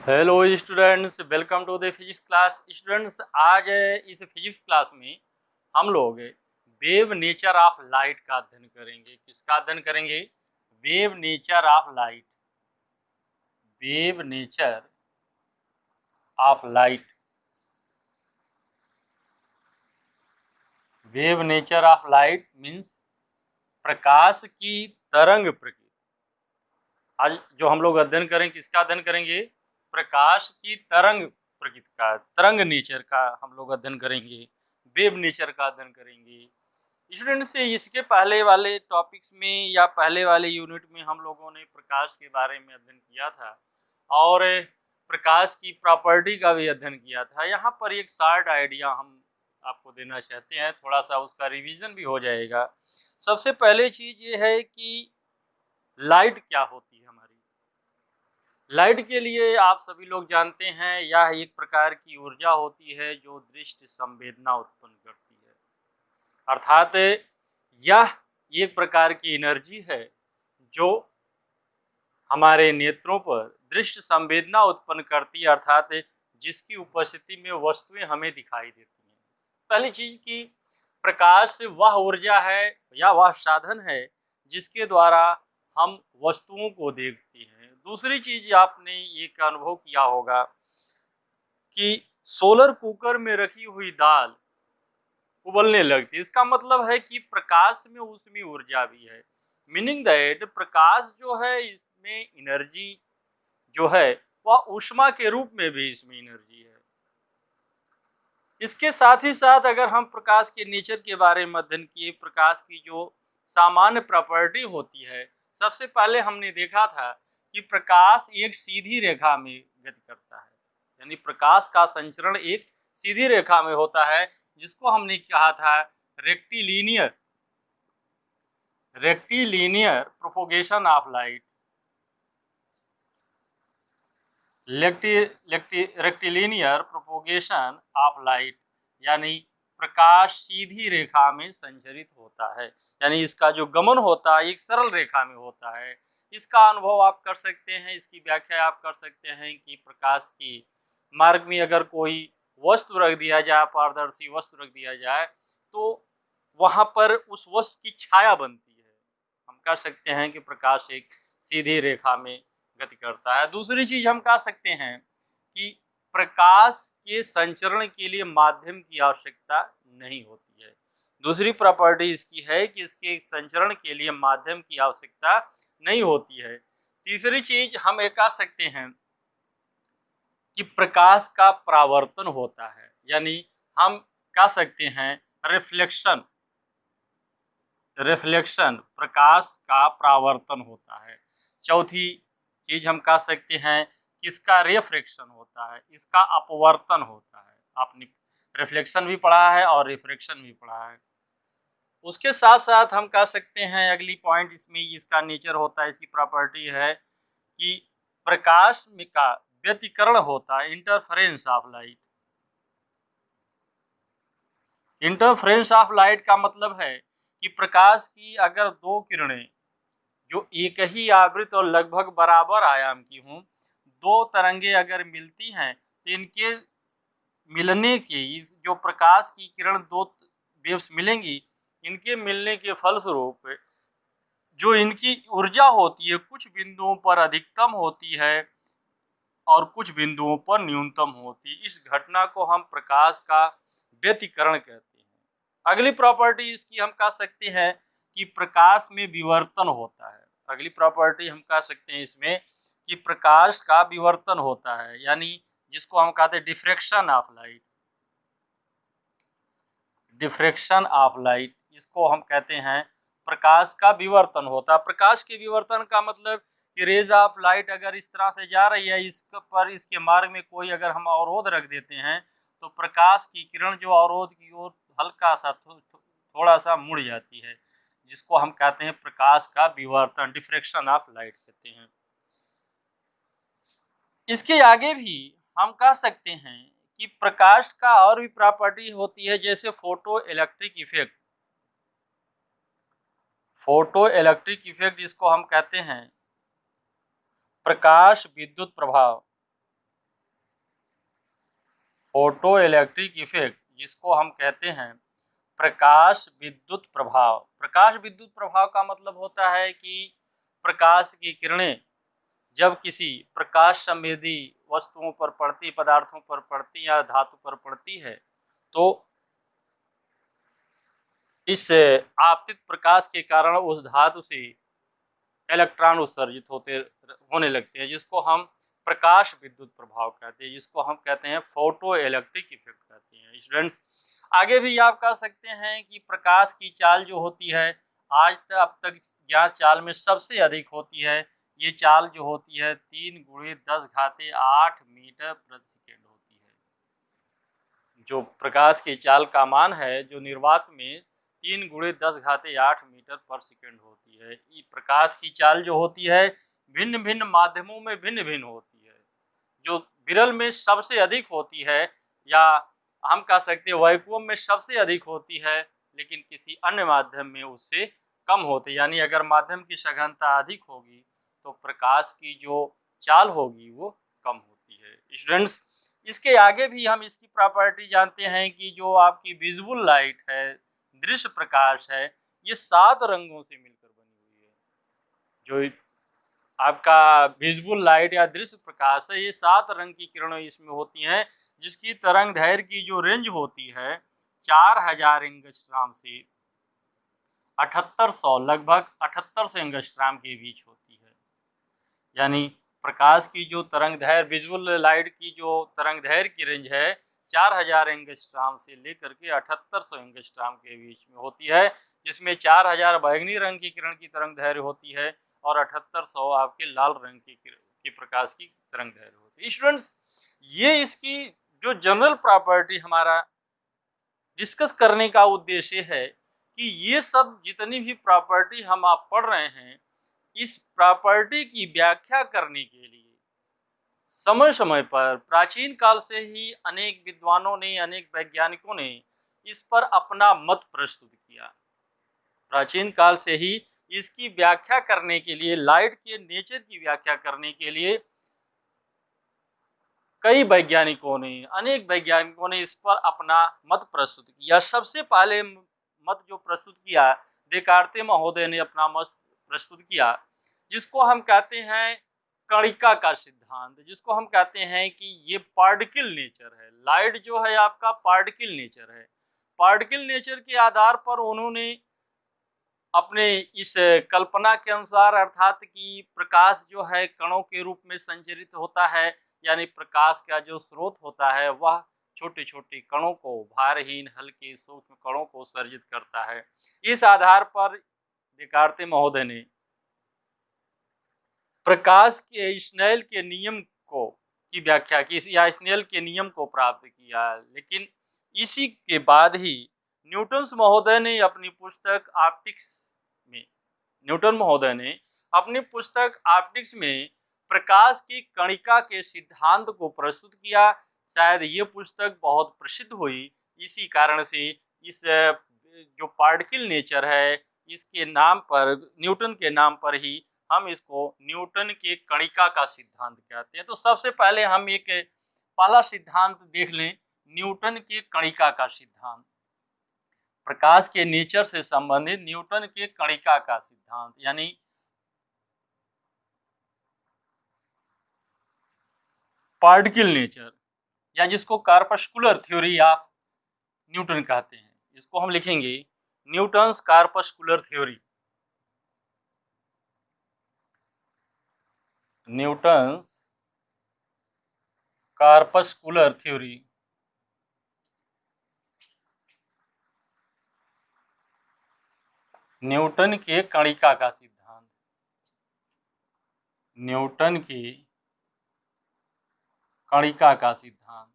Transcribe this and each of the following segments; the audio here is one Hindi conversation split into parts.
Hello students, welcome to the physics class. Students, आज इस फिजिक्स क्लास में हम लोग वेव नेचर ऑफ लाइट का अध्ययन करेंगे। किसका अध्ययन करेंगे? Wave nature of light. Wave nature of light. Wave nature of light means प्रकाश की तरंग प्रकृति। आज जो हम लोग अध्ययन करेंगे, किसका अध्ययन करेंगे? प्रकाश की तरंग प्रकृति का, तरंग नेचर का हम लोग अध्ययन करेंगे, वेव नेचर का अध्ययन करेंगे। स्टूडेंट्स, इसके पहले वाले टॉपिक्स में या पहले वाले यूनिट में हम लोगों ने प्रकाश के बारे में अध्ययन किया था और प्रकाश की प्रॉपर्टी का भी अध्ययन किया था। यहाँ पर एक शॉर्ट आइडिया हम आपको देना चाहते हैं, थोड़ा सा उसका रिवीजन भी हो जाएगा। सबसे पहले चीज ये है कि लाइट क्या होती है। हमारी लाइट के लिए आप सभी लोग जानते हैं, यह एक प्रकार की ऊर्जा होती है जो दृष्टि संवेदना उत्पन्न करती है। अर्थात यह एक प्रकार की एनर्जी है जो हमारे नेत्रों पर दृष्टि संवेदना उत्पन्न करती है, अर्थात जिसकी उपस्थिति में वस्तुएं हमें दिखाई देती हैं। पहली चीज कि प्रकाश वह ऊर्जा है या वह साधन है जिसके द्वारा हम वस्तुओं को देखते हैं। दूसरी चीज, आपने एक अनुभव किया होगा कि सोलर कुकर में रखी हुई दाल उबलने लगती है। इसका मतलब है कि प्रकाश में उसमें ऊर्जा भी है। मीनिंग दैट प्रकाश जो है इसमें एनर्जी जो है वह ऊष्मा के रूप में भी इसमें एनर्जी है। इसके साथ ही साथ अगर हम प्रकाश के नेचर के बारे में अध्ययन किए, प्रकाश की जो सामान्य प्रॉपर्टी होती है, सबसे पहले हमने देखा था कि प्रकाश एक सीधी रेखा में गति करता है, यानी प्रकाश का संचरण एक सीधी रेखा में होता है, जिसको हमने कहा था rectilinear propagation of light. Rectilinear propagation of light यानी प्रकाश सीधी रेखा में संचरित होता है, यानी इसका जो गमन होता है एक सरल रेखा में होता है। इसका अनुभव आप कर सकते हैं, इसकी व्याख्या आप कर सकते हैं कि प्रकाश की मार्ग में अगर कोई वस्तु रख दिया जाए, पारदर्शी वस्तु रख दिया जाए, तो वहां पर उस वस्तु की छाया बनती है। हम कह सकते हैं कि प्रकाश एक सीधी रेखा में गति करता है। दूसरी चीज हम कह सकते हैं कि प्रकाश के संचरण के लिए माध्यम की आवश्यकता नहीं होती है। दूसरी प्रॉपर्टी इसकी है कि इसके संचरण के लिए माध्यम की आवश्यकता नहीं होती है। तीसरी चीज हम ये कह सकते हैं कि प्रकाश का परावर्तन होता है, यानी हम कह सकते हैं रिफ्लेक्शन प्रकाश का परावर्तन होता है। चौथी चीज हम कह सकते हैं कि इसका रिफ्रैक्शन होता है, इसका अपवर्तन होता है। आपने रिफ्लेक्शन भी पढ़ा है और रिफ्रैक्शन भी पढ़ा है। उसके साथ साथ हम कह सकते हैं अगली पॉइंट इसमें इसका नेचर होता है, इसकी प्रॉपर्टी है कि प्रकाश में का व्यतिकरण होता है, interference of light. Interference of light का मतलब है कि प्रकाश की अगर दो किरणें जो एक ही आवृत्ति और लगभग बराबर आयाम की हों, दो तरंगे अगर मिलती हैं, तो इनके मिलने की जो प्रकाश की किरण दो वेव्स मिलेंगी, इनके मिलने के फलस्वरूप जो इनकी ऊर्जा होती है कुछ बिंदुओं पर अधिकतम होती है और कुछ बिंदुओं पर न्यूनतम होती है। इस घटना को हम प्रकाश का व्यतिकरण कहते हैं। अगली प्रॉपर्टी इसकी हम कह सकते हैं कि प्रकाश में विवर्तन होता है। अगली प्रॉपर्टी हम कह सकते हैं इसमें कि प्रकाश का विवर्तन होता है, यानी जिसको हम कहते हैं diffraction of light. Diffraction of light, इसको हम कहते हैं प्रकाश का विवर्तन होता है। प्रकाश के विवर्तन का मतलब कि रेज ऑफ लाइट अगर इस तरह से जा रही है, इस पर इसके मार्ग में कोई अगर हम अवरोध रख देते हैं, तो प्रकाश की किरण जो अवरोध की ओर हल्का सा थोड़ा सा मुड़ जाती है, जिसको हम कहते हैं प्रकाश का विवर्तन, डिफ्रैक्शन ऑफ लाइट कहते हैं। इसके आगे भी हम कह सकते हैं कि प्रकाश का और भी प्रॉपर्टी होती है, जैसे photo electric effect. Photo electric effect इसको हम कहते हैं प्रकाश विद्युत प्रभाव। फोटो इलेक्ट्रिक इफेक्ट, जिसको हम कहते हैं प्रकाश विद्युत प्रभाव। प्रकाश विद्युत प्रभाव का मतलब होता है कि प्रकाश की किरणें जब किसी प्रकाश संवेदी वस्तुओं पर पड़ती, पदार्थों पर पड़ती या धातु पर पड़ती है, तो इस आपतित प्रकाश के कारण उस धातु से इलेक्ट्रॉन उत्सर्जित होने लगते हैं, जिसको हम प्रकाश विद्युत प्रभाव कहते हैं, जिसको हम कहते हैं फोटो इलेक्ट्रिक इफेक्ट कहते हैं। स्टूडेंट्स, आगे भी आप कह सकते हैं कि प्रकाश की चाल जो होती है, आज तक अब तक ज्ञात चाल में सबसे अधिक होती है। ये चाल जो होती है 3 × 10⁸ मीटर प्रति सेकेंड होती है। जो प्रकाश की चाल का मान है, जो निर्वात में 3 × 10⁸ मीटर पर सेकेंड होती है। ये प्रकाश की चाल जो होती है भिन्न भिन्न माध्यमों में भिन्न भिन्न होती है। जो विरल में सबसे अधिक होती है, या हम कह सकते हैं वैक्यूम में सबसे अधिक होती है, लेकिन किसी अन्य माध्यम में उससे कम होती है। यानी अगर माध्यम की सघनता अधिक होगी तो प्रकाश की जो चाल होगी वो कम होती है। स्टूडेंट्स, इसके आगे भी हम इसकी प्रॉपर्टी जानते हैं कि जो आपकी विजुअल लाइट है, दृश्य प्रकाश है, ये 7 रंगों से मिलकर बनी हुई है। जो आपका विजुअल लाइट या दृश्य प्रकाश है, ये 7 रंग की किरणें इसमें होती हैं, जिसकी तरंग दैर्घ्य की जो रेंज होती है 4000 एंगस्ट्रॉम से 7800, लगभग 7800 एंगस्ट्रॉम के बीच होती है। यानी प्रकाश की जो तरंग दैर्घ्य, विजुअल लाइट की जो तरंग दैर्घ्य की रेंज है 4000 एंगस्ट्रॉम से लेकर के 7800 एंगस्ट्रॉम के बीच में होती है, जिसमें 4000 बैंगनी रंग की किरण की तरंग दैर्घ्य होती है और 7800 आपके लाल रंग की प्रकाश की तरंग दैर्घ्य होती है। स्टूडेंट्स, ये इसकी जो जनरल प्रॉपर्टी हमारा डिस्कस करने का उद्देश्य है कि ये सब जितनी भी प्रॉपर्टी हम आप पढ़ रहे हैं, इस प्रॉपर्टी की व्याख्या करने के लिए समय समय पर प्राचीन काल से ही अनेक विद्वानों ने, अनेक वैज्ञानिकों ने इस पर अपना मत प्रस्तुत किया। प्राचीन काल से ही इसकी व्याख्या करने के लिए, लाइट के नेचर की व्याख्या करने के लिए कई वैज्ञानिकों ने, अनेक वैज्ञानिकों ने इस पर अपना मत प्रस्तुत किया। सबसे पहले मत जो प्रस्तुत किया, देकार्ते महोदय ने अपना मत प्रस्तुत किया, जिसको हम कहते हैं कणिका का सिद्धांत, जिसको हम कहते हैं कि ये पार्टिकल नेचर है। लाइट जो है आपका पार्टिकल नेचर है। पार्टिकल नेचर के आधार पर उन्होंने अपने इस कल्पना के अनुसार, अर्थात कि प्रकाश जो है कणों के रूप में संचरित होता है, यानी प्रकाश का जो स्रोत होता है वह छोटे छोटे कणों को, भारहीन हल्के सूक्ष्म कणों को सर्जित करता है। इस आधार पर देकार्ते महोदय ने प्रकाश के स्नेल के नियम की व्याख्या की, या स्नेल के नियम को प्राप्त किया। लेकिन इसी के बाद ही न्यूटन महोदय ने अपनी पुस्तक ऑप्टिक्स में प्रकाश की कणिका के सिद्धांत को प्रस्तुत किया। शायद ये पुस्तक बहुत प्रसिद्ध हुई, इसी कारण से इस जो पार्टिकल नेचर है, इसके नाम पर, न्यूटन के नाम पर ही हम इसको न्यूटन के कणिका का सिद्धांत कहते हैं। तो सबसे पहले हम एक पहला सिद्धांत देख लें, न्यूटन के कणिका का सिद्धांत। प्रकाश के नेचर से संबंधित न्यूटन के कणिका का सिद्धांत, यानी पार्टिकल नेचर, या जिसको कार्पस्कुलर थ्योरी ऑफ न्यूटन कहते हैं। इसको हम लिखेंगे Newton's corpuscular theory. Newton's corpuscular theory. Newton के कणिका का सिद्धांत। न्यूटन की कणिका का सिद्धांत।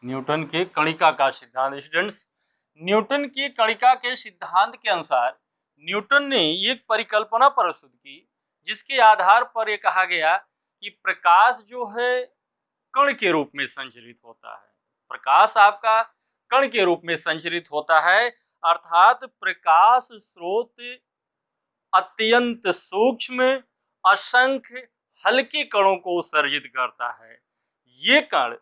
न्यूटन के कणिका का सिद्धांत। स्टूडेंट्स, न्यूटन की कणिका के सिद्धांत के अनुसार न्यूटन ने एक परिकल्पना प्रस्तुत की, जिसके आधार पर यह कहा गया कि प्रकाश जो है कण के रूप में संचरित होता है। प्रकाश आपका कण के रूप में संचरित होता है, अर्थात प्रकाश स्रोत अत्यंत सूक्ष्म असंख्य हल्के कणों को उत्सर्जित करता है। ये कण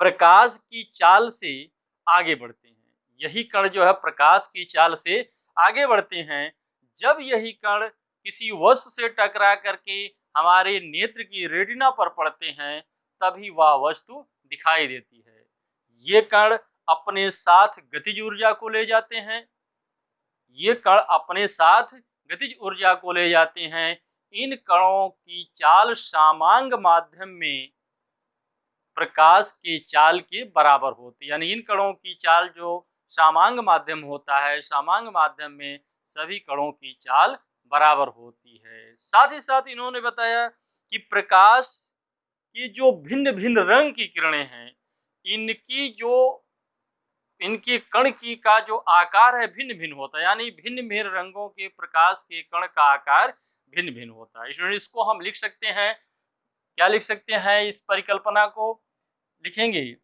प्रकाश की चाल से आगे बढ़ते हैं। यही कण जो है प्रकाश की चाल से आगे बढ़ते हैं। जब यही कण किसी वस्तु से टकरा करके हमारे नेत्र की रेटिना पर पड़ते हैं तभी वह वस्तु दिखाई देती है। ये कण अपने साथ गतिज ऊर्जा को ले जाते हैं। ये कण अपने साथ गतिज ऊर्जा को ले जाते हैं। इन कणों की चाल सामांग माध्यम में प्रकाश के चाल के बराबर होती है। यानी इन कणों की चाल जो सामांग माध्यम होता है, सामांग माध्यम में सभी कणों की चाल बराबर होती है। साथ ही साथ इन्होंने बताया कि प्रकाश की जो भिन्न भिन्न रंग की किरणें हैं, इनके कण की का जो आकार है भिन्न भिन्न होता है। यानी भिन्न भिन्न रंगों के प्रकाश के कण का आकार भिन्न भिन्न होता है। इसको हम लिख सकते हैं, क्या लिख सकते हैं? इस परिकल्पना को लिखेंगे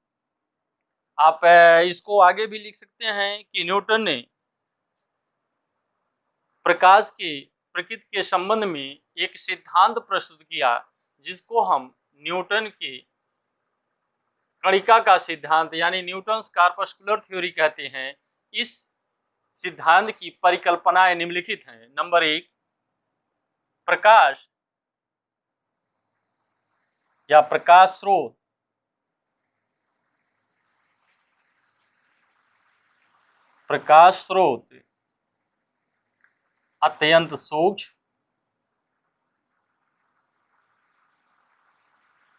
आप, इसको आगे भी लिख सकते हैं कि न्यूटन ने प्रकाश के प्रकृति के संबंध में एक सिद्धांत प्रस्तुत किया जिसको हम न्यूटन के कणिका का सिद्धांत यानी न्यूटन्स कॉर्पस्कुलर थ्योरी कहते हैं। इस सिद्धांत की परिकल्पनाएं निम्नलिखित हैं। नंबर 1, प्रकाश या प्रकाश स्रोत अत्यंत सूक्ष्म,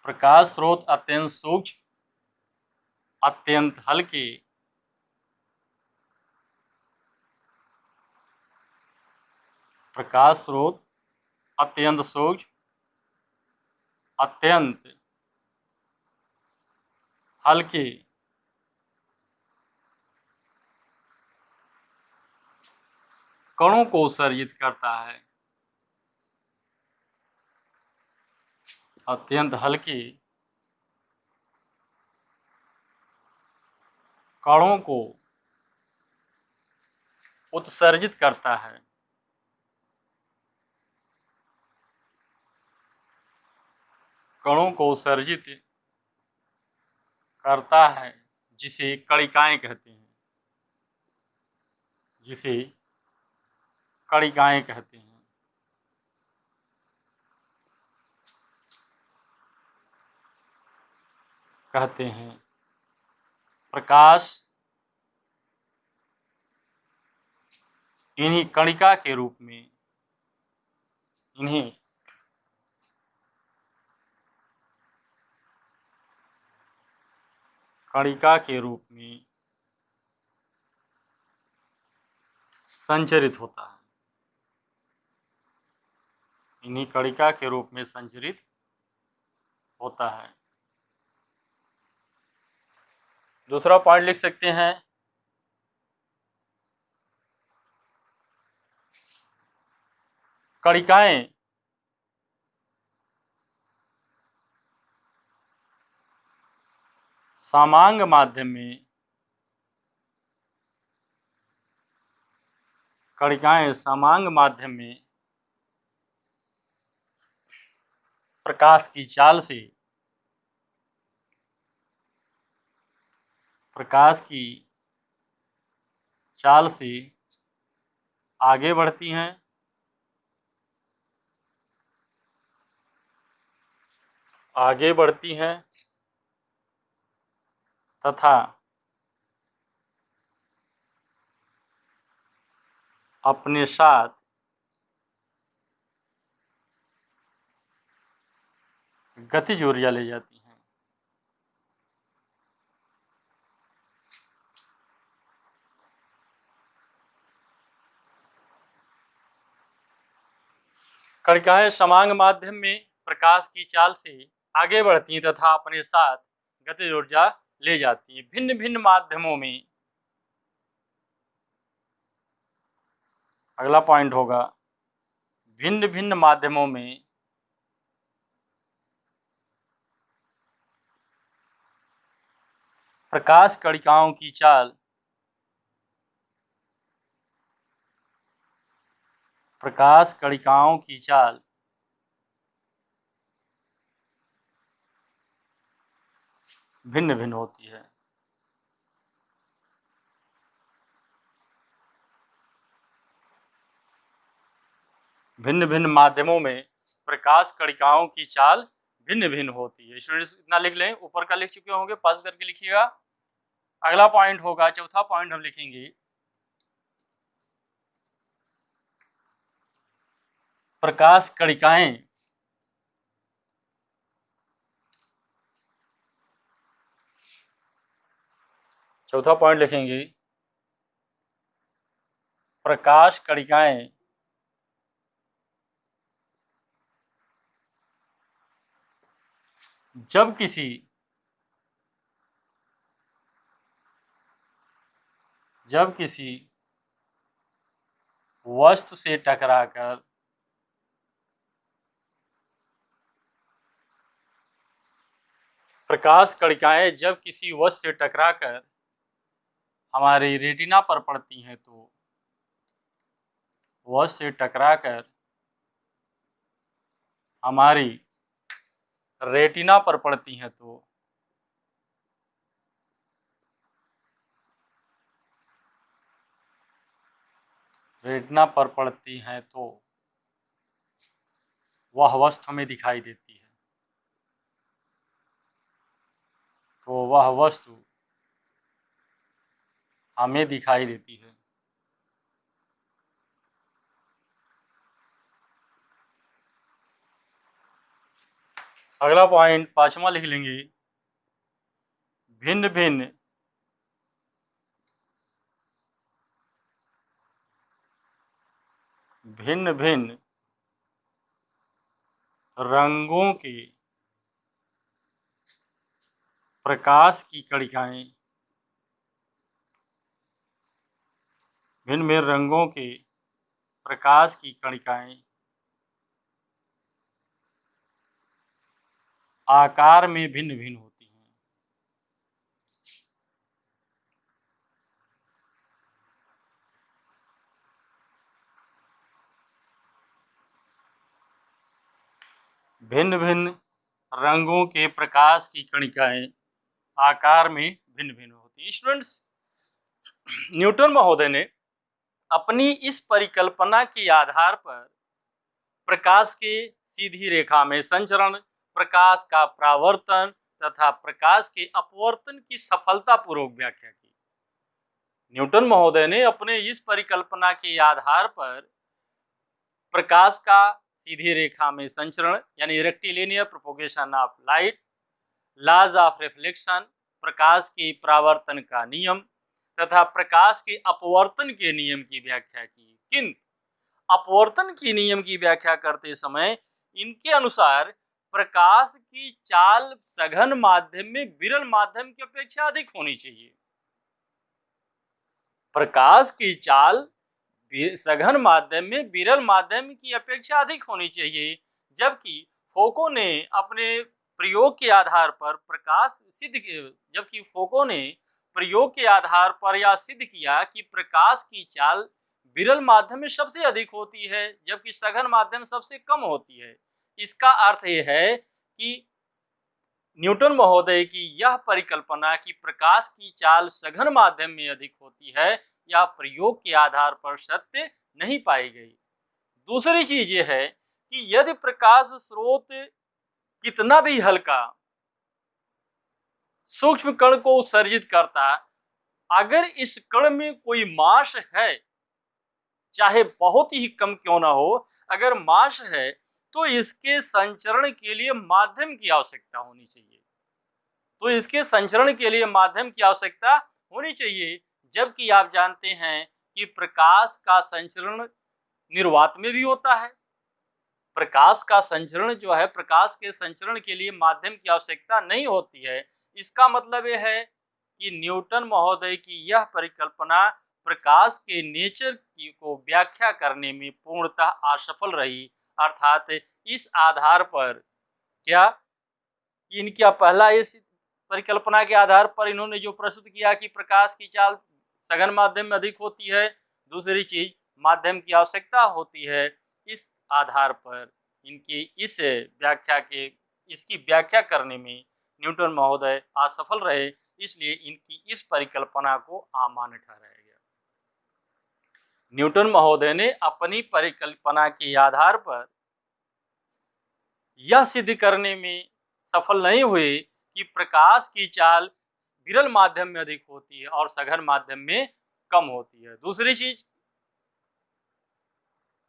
प्रकाश स्रोत अत्यंत सूक्ष्म, अत्यंत हल्के, प्रकाश स्रोत अत्यंत सूक्ष्म, अत्यंत हल्के, कणों को उत्सर्जित करता है। अत्यंत हल्के कणों को उत्सर्जित करता है। कणों को उत्सर्जित करता है जिसे कणिकाएं कहते हैं, जिसे कणिकाएं कहते हैं। प्रकाश इन्हीं कणिका के रूप में, इन्हीं कणिका के रूप में संचरित होता है। इन्हीं कणिका के रूप में संचरित होता है। दूसरा पॉइंट लिख सकते हैं, कणिकाएं सामांग माध्यम में, कणिकाएं सामांग माध्यम में प्रकाश की चाल से, प्रकाश की चाल से आगे बढ़ती हैं, आगे बढ़ती हैं तथा अपने साथ गतिज ऊर्जा ले जाती हैं। कणिकाएं समांग माध्यम में प्रकाश की चाल से आगे बढ़ती हैं तथा अपने साथ गतिज ऊर्जा ले जाती हैं। भिन्न भिन्न माध्यमों में, अगला पॉइंट होगा, भिन्न भिन्न माध्यमों में प्रकाश कणिकाओं की चाल प्रकाश कणिकाओं की चाल भिन्न भिन्न होती है। भिन्न भिन्न माध्यमों में प्रकाश कणिकाओं की चाल भिन्न भिन्न होती है। स्टूडेंट्स इतना लिख लें, ऊपर का लिख चुके होंगे, पास करके लिखिएगा। अगला पॉइंट होगा, चौथा पॉइंट हम लिखेंगे प्रकाश कणिकाएं चौथा पॉइंट लिखेंगे प्रकाश कणिकाएं जब किसी वस्तु से टकराकर प्रकाश कणिकाएं जब किसी वस्तु से टकराकर हमारी रेटिना पर पड़ती हैं तो वस्तु से टकराकर हमारी रेटिना पर पड़ती हैं तो रेटिना पर पड़ती हैं तो वह वस्तु हमें दिखाई देती है। तो वह वस्तु हमें दिखाई देती है। अगला पॉइंट पांचवा लिख लेंगे भिन्न भिन्न भिन्न भिन्न रंगों के प्रकाश की कणिकाएं भिन्न भिन्न रंगों के प्रकाश की कणिकाएं आकार में भिन्न भिन्न होती हैं। भिन्न भिन्न रंगों के प्रकाश की कणिकाएं आकार में भिन्न भिन्न होती हैं। स्टूडेंट्स, न्यूटन महोदय ने अपनी इस परिकल्पना के आधार पर प्रकाश के सीधी रेखा में संचरण, प्रकाश का परावर्तन तथा प्रकाश के अपवर्तन की सफलतापूर्वक व्याख्या की। न्यूटन महोदय ने अपने इस परिकल्पना के आधार पर प्रकाश का सीधी रेखा में संचरण यानी rectilinear propagation of light, laws of reflection, प्रकाश के परावर्तन का नियम तथा प्रकाश के अपवर्तन के नियम की व्याख्या की। किंतु अपवर्तन की नियम की व्याख्या करते समय इनके अनुसार प्रकाश की चाल सघन माध्यम में विरल माध्यम की अपेक्षा अधिक होनी चाहिए। प्रकाश की चाल सघन माध्यम में विरल माध्यम की अपेक्षा अधिक होनी चाहिए, जबकि फोको ने अपने प्रयोग के आधार पर प्रयोग के आधार पर यह सिद्ध किया कि प्रकाश की चाल विरल माध्यम में सबसे अधिक होती है, जबकि सघन माध्यम सबसे कम होती है। इसका अर्थ यह है कि न्यूटन महोदय की यह परिकल्पना कि प्रकाश की चाल सघन माध्यम में अधिक होती है, यह प्रयोग के आधार पर सत्य नहीं पाई गई। दूसरी चीज यह है कि यदि प्रकाश स्रोत कितना भी हल्का सूक्ष्म कण को उत्सर्जित करता, अगर इस कण में कोई मास है, चाहे बहुत ही कम क्यों ना हो, अगर मास है तो इसके संचरण के लिए माध्यम की आवश्यकता होनी चाहिए। जबकि आप जानते हैं कि प्रकाश का संचरण निर्वात में भी होता है। प्रकाश का संचरण जो है, प्रकाश के संचरण के लिए माध्यम की आवश्यकता नहीं होती है। इसका मतलब यह है कि न्यूटन महोदय की यह परिकल्पना प्रकाश के नेचर को व्याख्या करने में पूर्णतः असफल रही। अर्थात इस आधार पर क्या कि इनका पहला इस परिकल्पना के आधार पर इन्होंने जो प्रस्तुत किया कि प्रकाश की चाल सघन माध्यम में अधिक होती है, दूसरी चीज माध्यम की आवश्यकता होती है। इस आधार पर इनकी इस व्याख्या के इसकी व्याख्या करने में न्यूटन महोदय असफल रहे, इसलिए इनकी इस परिकल्पना को अमान्य ठहराया गया। न्यूटन महोदय ने अपनी परिकल्पना के आधार पर यह सिद्ध करने में सफल नहीं हुए कि प्रकाश की चाल विरल माध्यम में अधिक होती है और सघन माध्यम में कम होती है। दूसरी चीज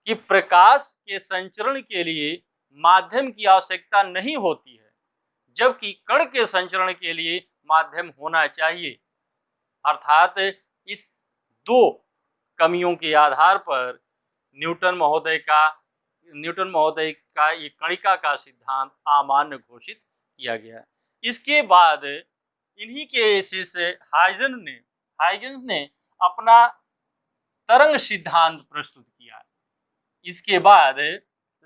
कि प्रकाश के संचरण के लिए माध्यम की आवश्यकता नहीं होती है, जबकि कण के संचरण के लिए माध्यम होना चाहिए। अर्थात इस दो कमियों के आधार पर न्यूटन महोदय का ये कणिका का सिद्धांत अमान्य घोषित किया गया। इसके बाद इन्हीं के शिष्य हाइगन्स ने अपना तरंग सिद्धांत प्रस्तुत किया। इसके बाद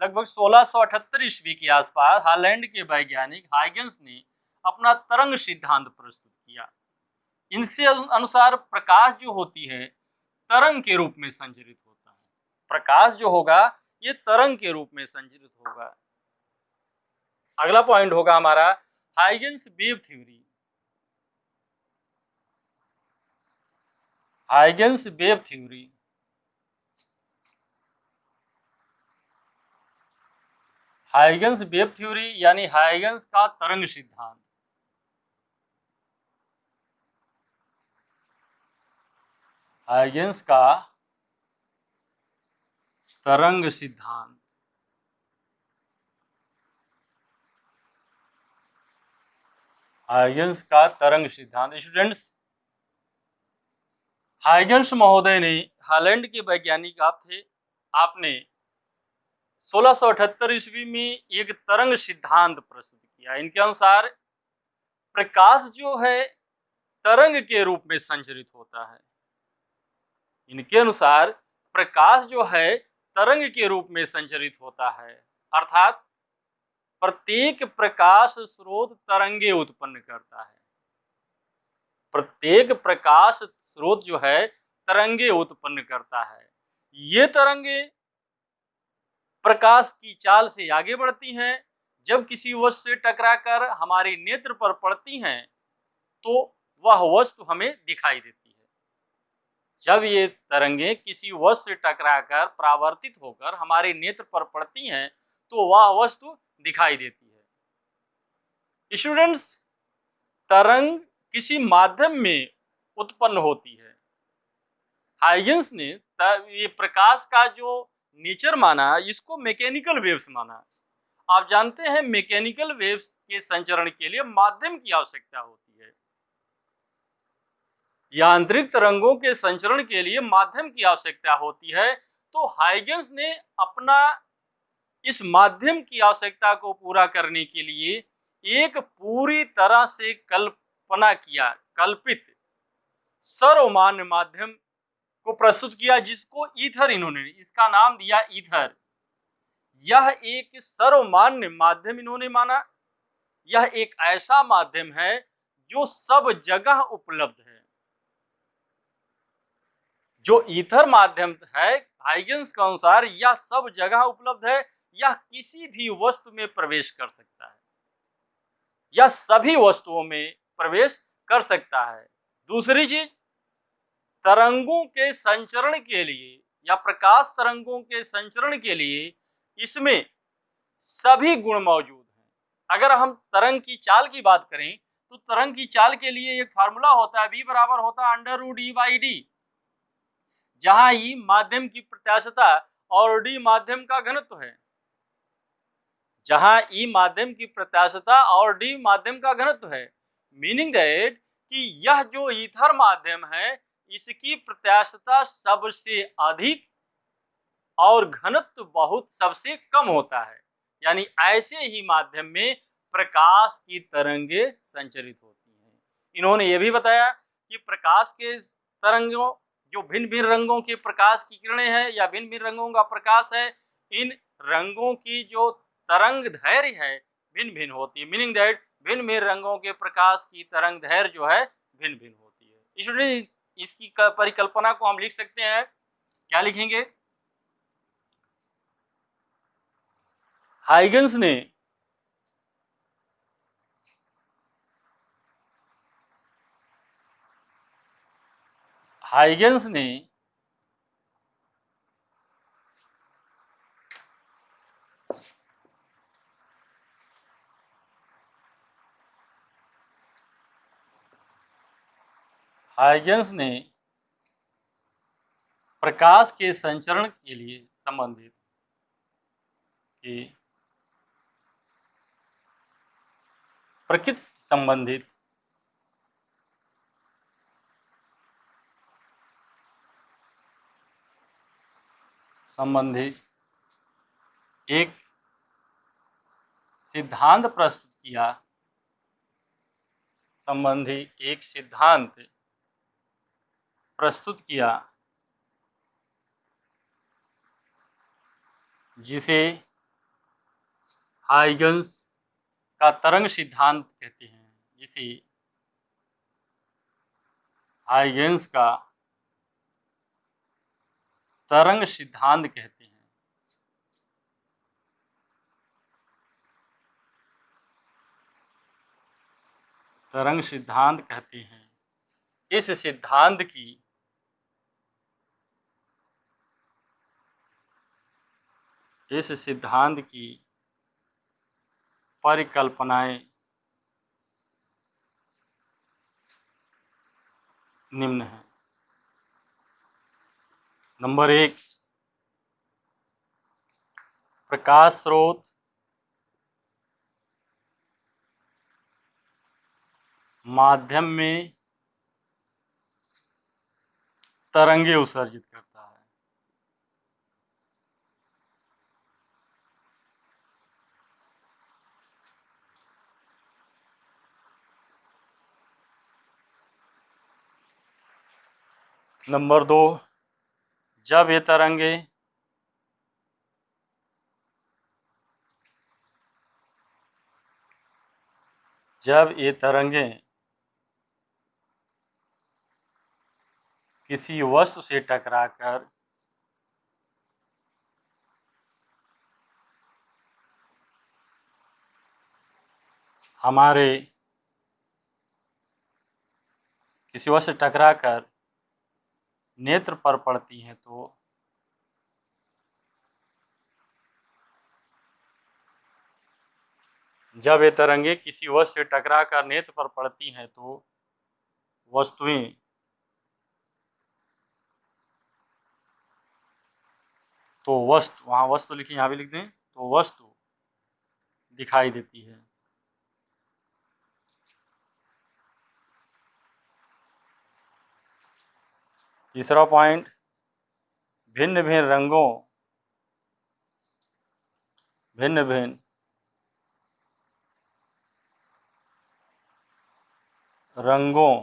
लगभग 1678 ईस्वी के आसपास हॉलैंड के वैज्ञानिक हाइगन्स ने अपना तरंग सिद्धांत प्रस्तुत किया। इनके अनुसार प्रकाश जो होती है तरंग के रूप में संचरित होता है। प्रकाश जो होगा ये तरंग के रूप में संचरित होगा। अगला पॉइंट होगा हमारा Huygens wave theory. Huygens wave theory Huygens wave theory यानी हाइगन्स का तरंग सिद्धांत। हाइगन्स का तरंग सिद्धांत। हाइगन्स का तरंग सिद्धांत। स्टूडेंट्स, हाइगन्स महोदय ने हॉलैंड के वैज्ञानिक आपने 1678 ईस्वी में एक तरंग सिद्धांत प्रस्तुत किया। इनके अनुसार प्रकाश जो है तरंग के रूप में संचरित होता है। इनके अनुसार प्रकाश जो है तरंग के रूप में संचरित होता है, अर्थात प्रत्येक प्रकाश स्रोत तरंगे उत्पन्न करता है। प्रत्येक प्रकाश स्रोत जो है तरंगे उत्पन्न करता है। ये तरंगे प्रकाश की चाल से आगे बढ़ती हैं। जब किसी वस्तु से टकराकर हमारे नेत्र पर पड़ती हैं तो वह वस्तु हमें दिखाई देती है। जब ये तरंगे किसी वस्तु से टकराकर परावर्तित होकर हमारे नेत्र पर पड़ती हैं तो वह वस्तु दिखाई देती है। स्टूडेंट्स, तरंग किसी माध्यम में उत्पन्न होती है। हाइगन्स ने ये प्रकाश का जो नेचर माना, इसको मैकेनिकल वेव्स माना। आप जानते हैं मैकेनिकल वेव्स के संचरण के लिए माध्यम की आवश्यकता होती है। यांत्रिक तरंगों के संचरण के लिए माध्यम की आवश्यकता होती है। तो हाइगन्स ने अपना इस माध्यम की आवश्यकता को पूरा करने के लिए एक पूरी तरह से कल्पित सर्वमान्य माध्यम को प्रस्तुत किया, जिसको ईथर इसका नाम दिया ईथर। यह एक सर्वमान्य माध्यम इन्होंने माना। यह एक ऐसा माध्यम है जो सब जगह उपलब्ध है। जो ईथर माध्यम है हाइगन्स के अनुसार यह सब जगह उपलब्ध है। यह किसी भी वस्तु में प्रवेश कर सकता है। यह सभी वस्तुओं में प्रवेश कर सकता है। दूसरी चीज, तरंगों के संचरण के लिए या प्रकाश तरंगों के संचरण के लिए इसमें सभी गुण मौजूद हैं। अगर हम तरंग की चाल की बात करें तो तरंग की चाल के लिए एक फार्मूला होता है, v बराबर होता है √e/d, जहां ई माध्यम की प्रत्यास्थता और d माध्यम का घनत्व है। जहां ई माध्यम की प्रत्यास्थता और d माध्यम का घनत्व है, मीनिंग दैट कि यह जो ईथर माध्यम है इसकी प्रत्यास्थता सबसे अधिक और घनत्व बहुत सबसे कम होता है। यानी ऐसे ही माध्यम में प्रकाश की तरंगे संचरित होती हैं। इन्होंने यह भी बताया कि प्रकाश के तरंगों जो भिन्न भिन्न रंगों के प्रकाश की किरणें हैं या भिन्न भिन्न रंगों का प्रकाश है, इन रंगों की जो तरंग दैर्घ्य है भिन्न भिन्न होती है। मीनिंग दैट भिन्न भिन्न रंगों के प्रकाश की तरंग दैर्घ्य जो है भिन्न भिन्न होती है। इसलिए इसकी परिकल्पना को हम लिख सकते हैं क्या लिखेंगे? हाइगन्स ने हाइगन्स ने हाइगन्स ने प्रकाश के संचरण के लिए संबंधित प्रकृति संबंधित एक सिद्धांत प्रस्तुत किया जिसे हाइगन्स का तरंग सिद्धांत कहते हैं। हाइगन्स का तरंग सिद्धांत कहते हैं। तरंग सिद्धांत कहते हैं। इस सिद्धांत की परिकल्पनाएं निम्न हैं। नंबर 1, प्रकाश स्रोत माध्यम में तरंगे उत्सर्जित करता है। नंबर 2, जब ये तरंगे किसी वस्तु से टकराकर नेत्र पर पड़ती हैं तो जब ये तरंगे किसी वस्तु से टकराकर नेत्र पर पड़ती हैं तो वस्तु वहाँ वस्तु लिखी, यहाँ भी लिख दें, तो वस्तु दिखाई देती है। तीसरा पॉइंट, भिन्न भिन्न रंगों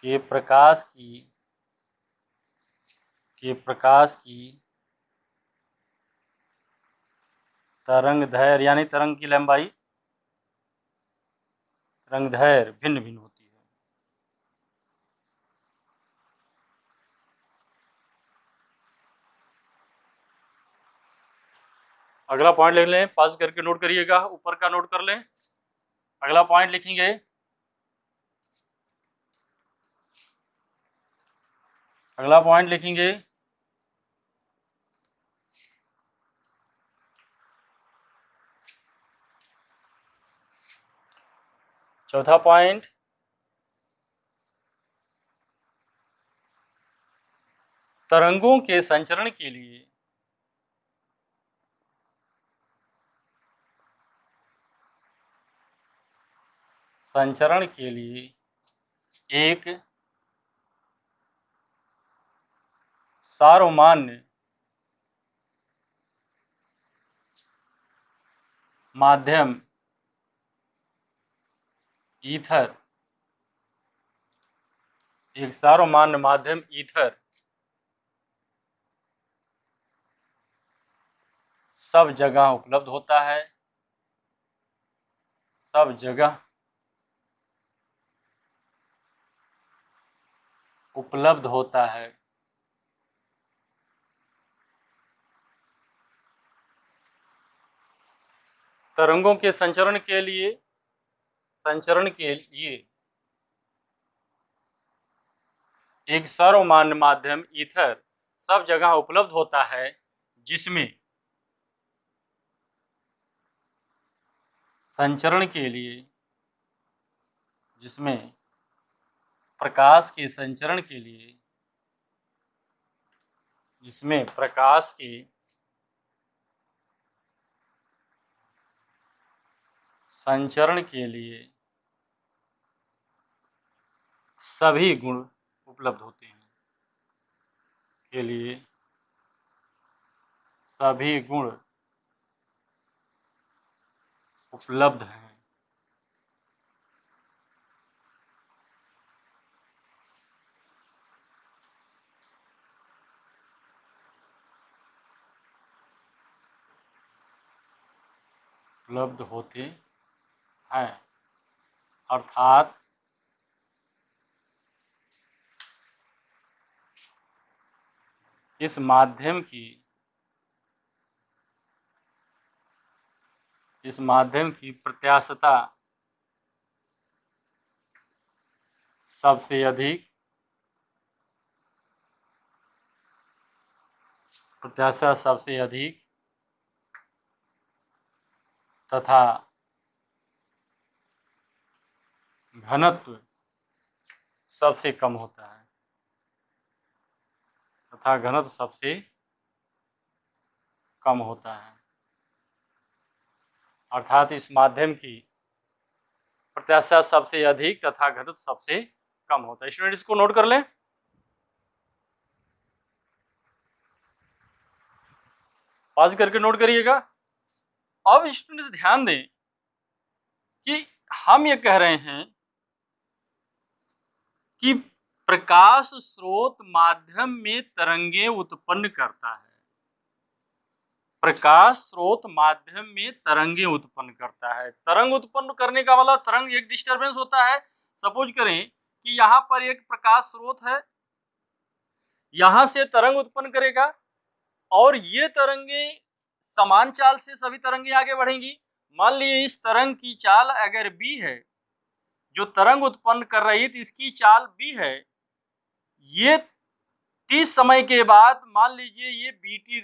के प्रकाश की तरंगदैर्घ्य यानी तरंग की लंबाई तरंगदैर्घ्य भिन्न भिन्न होती है। अगला पॉइंट लिख लें, पास करके नोट करिएगा, ऊपर का नोट कर लें। अगला पॉइंट लिखेंगे, चौथा पॉइंट, तरंगों के संचरण के लिए एक सार्वमान्य माध्यम ईथर सब जगह उपलब्ध होता है। उपलब्ध होता है। तरंगों के संचरण के लिए एक सर्वमान्य माध्यम ईथर सब जगह उपलब्ध होता है, जिसमें संचरण के लिए, जिसमें प्रकाश के संचरण के लिए, जिसमें प्रकाश के संचरण के लिए सभी गुण उपलब्ध होते हैं, के लिए सभी गुण उपलब्ध हैं। उपलब्ध होते हैं, अर्थात इस माध्यम की प्रत्याशता सबसे अधिक तथा घनत्व सबसे कम होता है, अर्थात इस माध्यम की प्रत्याशा सबसे अधिक तथा घनत्व सबसे कम होता है। स्टूडेंट इसको नोट कर लें। पॉज करके नोट करिएगा। अब स्टूडेंट ध्यान दें कि हम ये कह रहे हैं कि प्रकाश स्रोत माध्यम में तरंगे उत्पन्न करता है। प्रकाश स्रोत माध्यम में तरंगे उत्पन्न करता है। तरंग उत्पन्न करने का मतलब तरंग एक डिस्टरबेंस होता है। सपोज करें कि यहाँ पर एक प्रकाश स्रोत है, यहां से तरंग उत्पन्न करेगा और ये तरंगे समान चाल से सभी तरंगे आगे बढ़ेंगी। मान लीजिए इस तरंग की चाल अगर b है, जो तरंग उत्पन्न कर रही है तो इसकी चाल b है। ये t समय के बाद मान लीजिए ये bt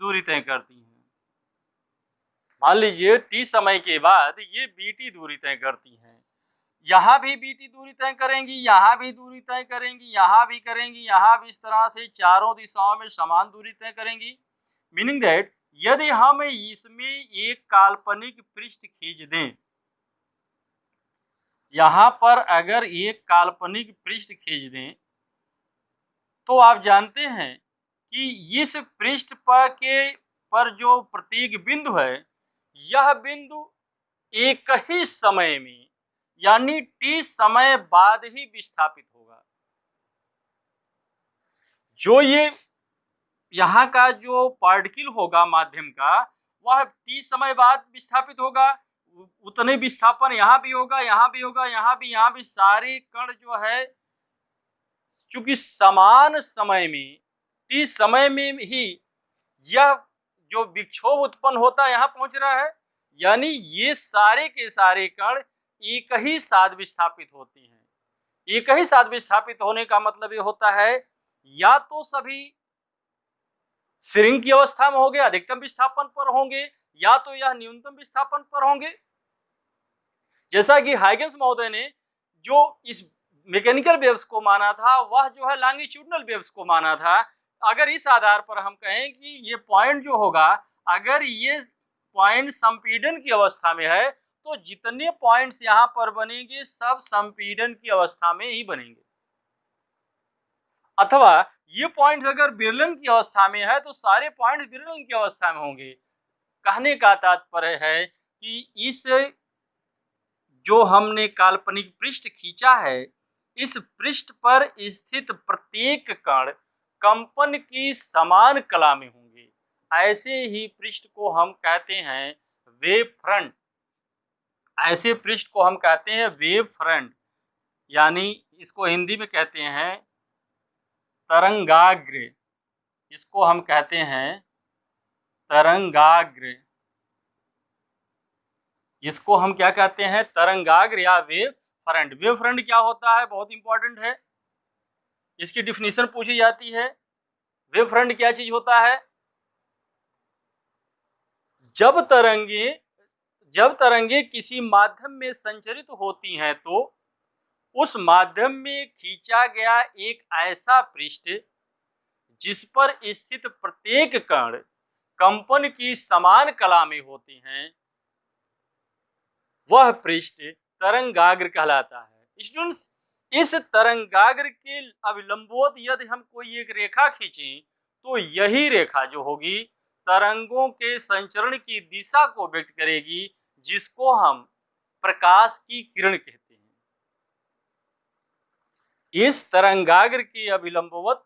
दूरी तय करती है। मान लीजिए t समय के बाद ये bt दूरी तय करती हैं। यहाँ भी bt दूरी तय करेंगी, यहाँ भी दूरी तय करेंगी, यहाँ भी करेंगी, यहाँ भी, इस तरह से चारों दिशाओं में समान दूरी तय करेंगी। मीनिंग दैट यदि हम इसमें एक काल्पनिक पृष्ठ खींच दें, यहाँ पर अगर एक काल्पनिक पृष्ठ खींच दें, तो आप जानते हैं कि इस पृष्ठ पर जो प्रत्येक बिंदु है, यह बिंदु एक ही समय में यानी t समय बाद ही विस्थापित होगा। जो ये यहाँ का जो पार्टिकल होगा माध्यम का, वह t समय बाद विस्थापित होगा। उतने विस्थापन यहाँ भी होगा, यहाँ भी होगा, यहाँ भी सारे कण जो है चूंकि समान समय में t समय में ही यह जो विक्षोभ उत्पन्न होता है यहाँ पहुंच रहा है, यानी ये सारे के सारे कण एक ही साथ विस्थापित होते हैं। एक ही साथ विस्थापित होने का मतलब ये होता है या तो सभी श्रिंक की अवस्था में होंगे, अधिकतम विस्थापन पर होंगे, या तो यह न्यूनतम विस्थापन पर होंगे। जैसा कि हाइगेंस महोदय ने जो इस मैकेनिकल वेव्स को माना था, वह जो है लॉन्गिट्यूडनल वेव्स को माना था। अगर इस आधार पर हम कहें कि ये पॉइंट जो होगा, अगर ये पॉइंट संपीड़न की अवस्था में है, तो जितने पॉइंट्स यहाँ पर बनेंगे सब संपीड़न की अवस्था में ही बनेंगे। अथवा ये पॉइंट्स अगर विरलन की अवस्था में है, तो सारे पॉइंट्स विरलन की अवस्था में होंगे। कहने का तात्पर्य है कि इस जो हमने काल्पनिक पृष्ठ खींचा है, इस पृष्ठ पर स्थित प्रत्येक कण कंपन की समान कला में होंगे। ऐसे ही पृष्ठ को हम कहते हैं वेव फ्रंट। ऐसे पृष्ठ को हम कहते हैं वेव फ्रंट, यानी इसको हिंदी में कहते हैं तरंगाग्र, इसको हम कहते हैं तरंगाग्र। इसको हम क्या कहते हैं? तरंगाग्र या वेव फ्रंट। वेव फ्रंट क्या होता है? बहुत इंपॉर्टेंट है, इसकी डिफिनीशन पूछी जाती है। वेव फ्रंट क्या चीज होता है? जब तरंगे किसी माध्यम में संचरित होती हैं तो उस माध्यम में खींचा गया एक ऐसा पृष्ठ जिस पर स्थित प्रत्येक कण कंपन की समान कला में होते हैं, वह पृष्ठ तरंगाग्र कहलाता है। स्टूडेंट्स, इस तरंगाग्र के अभिलंबवत यदि हम कोई एक रेखा खींचें तो यही रेखा जो होगी तरंगों के संचरण की दिशा को व्यक्त करेगी, जिसको हम प्रकाश की किरण कहते हैं। इस तरंगाग्र के अभिलंबवत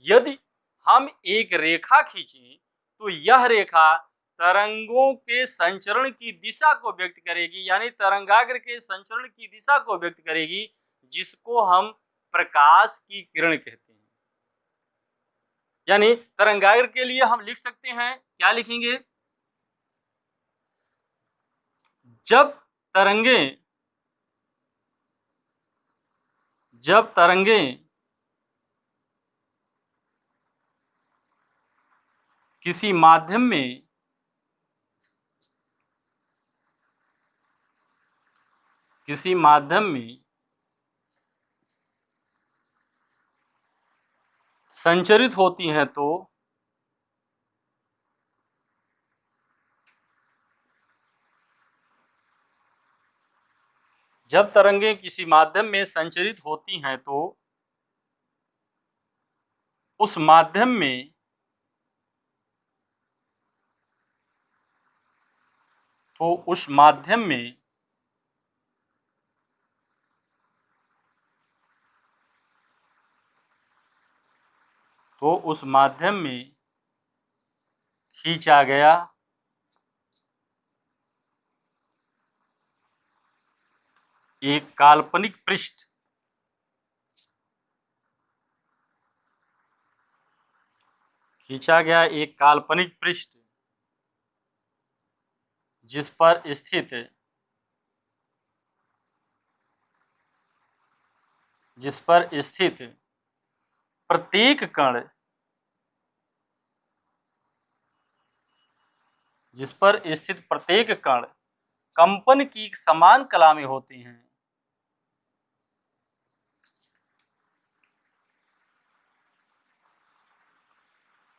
यदि हम एक रेखा खींचें तो यह रेखा तरंगों के संचरण की दिशा को व्यक्त करेगी, यानी तरंगाग्र के संचरण की दिशा को व्यक्त करेगी, जिसको हम प्रकाश की किरण कहते हैं। यानी तरंगाग्र के लिए हम लिख सकते हैं, क्या लिखेंगे? जब तरंगे किसी माध्यम में संचरित होती हैं तो जब तरंगे किसी माध्यम में संचरित होती हैं तो उस माध्यम में खींचा गया एक काल्पनिक पृष्ठ जिस पर स्थित प्रत्येक कण कंपन की समान कला में होते हैं।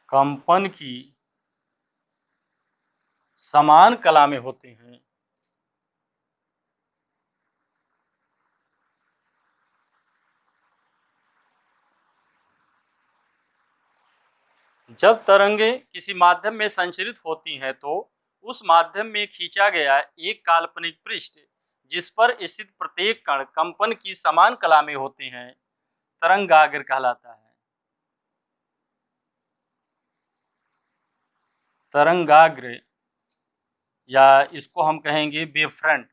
कंपन की समान कला में होते हैं। जब तरंगे किसी माध्यम में संचरित होती हैं तो उस माध्यम में खींचा गया एक काल्पनिक पृष्ठ जिस पर स्थित प्रत्येक कण कंपन की समान कला में होते हैं, तरंगाग्र कहलाता है। तरंगाग्र या इसको हम कहेंगे वेव फ्रंट।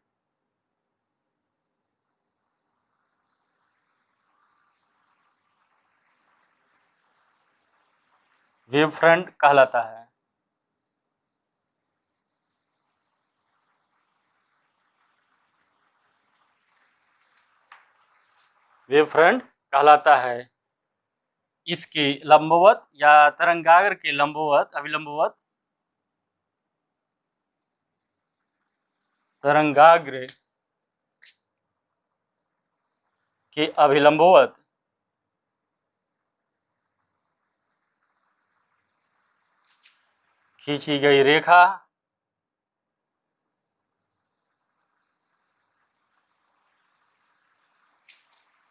वेव फ्रंट कहलाता है। वेव फ्रंट कहलाता है। इसके लंबवत या तरंगाग्र के अभिलंबवत तरंगाग्र के अभिलंबवत खींची गई रेखा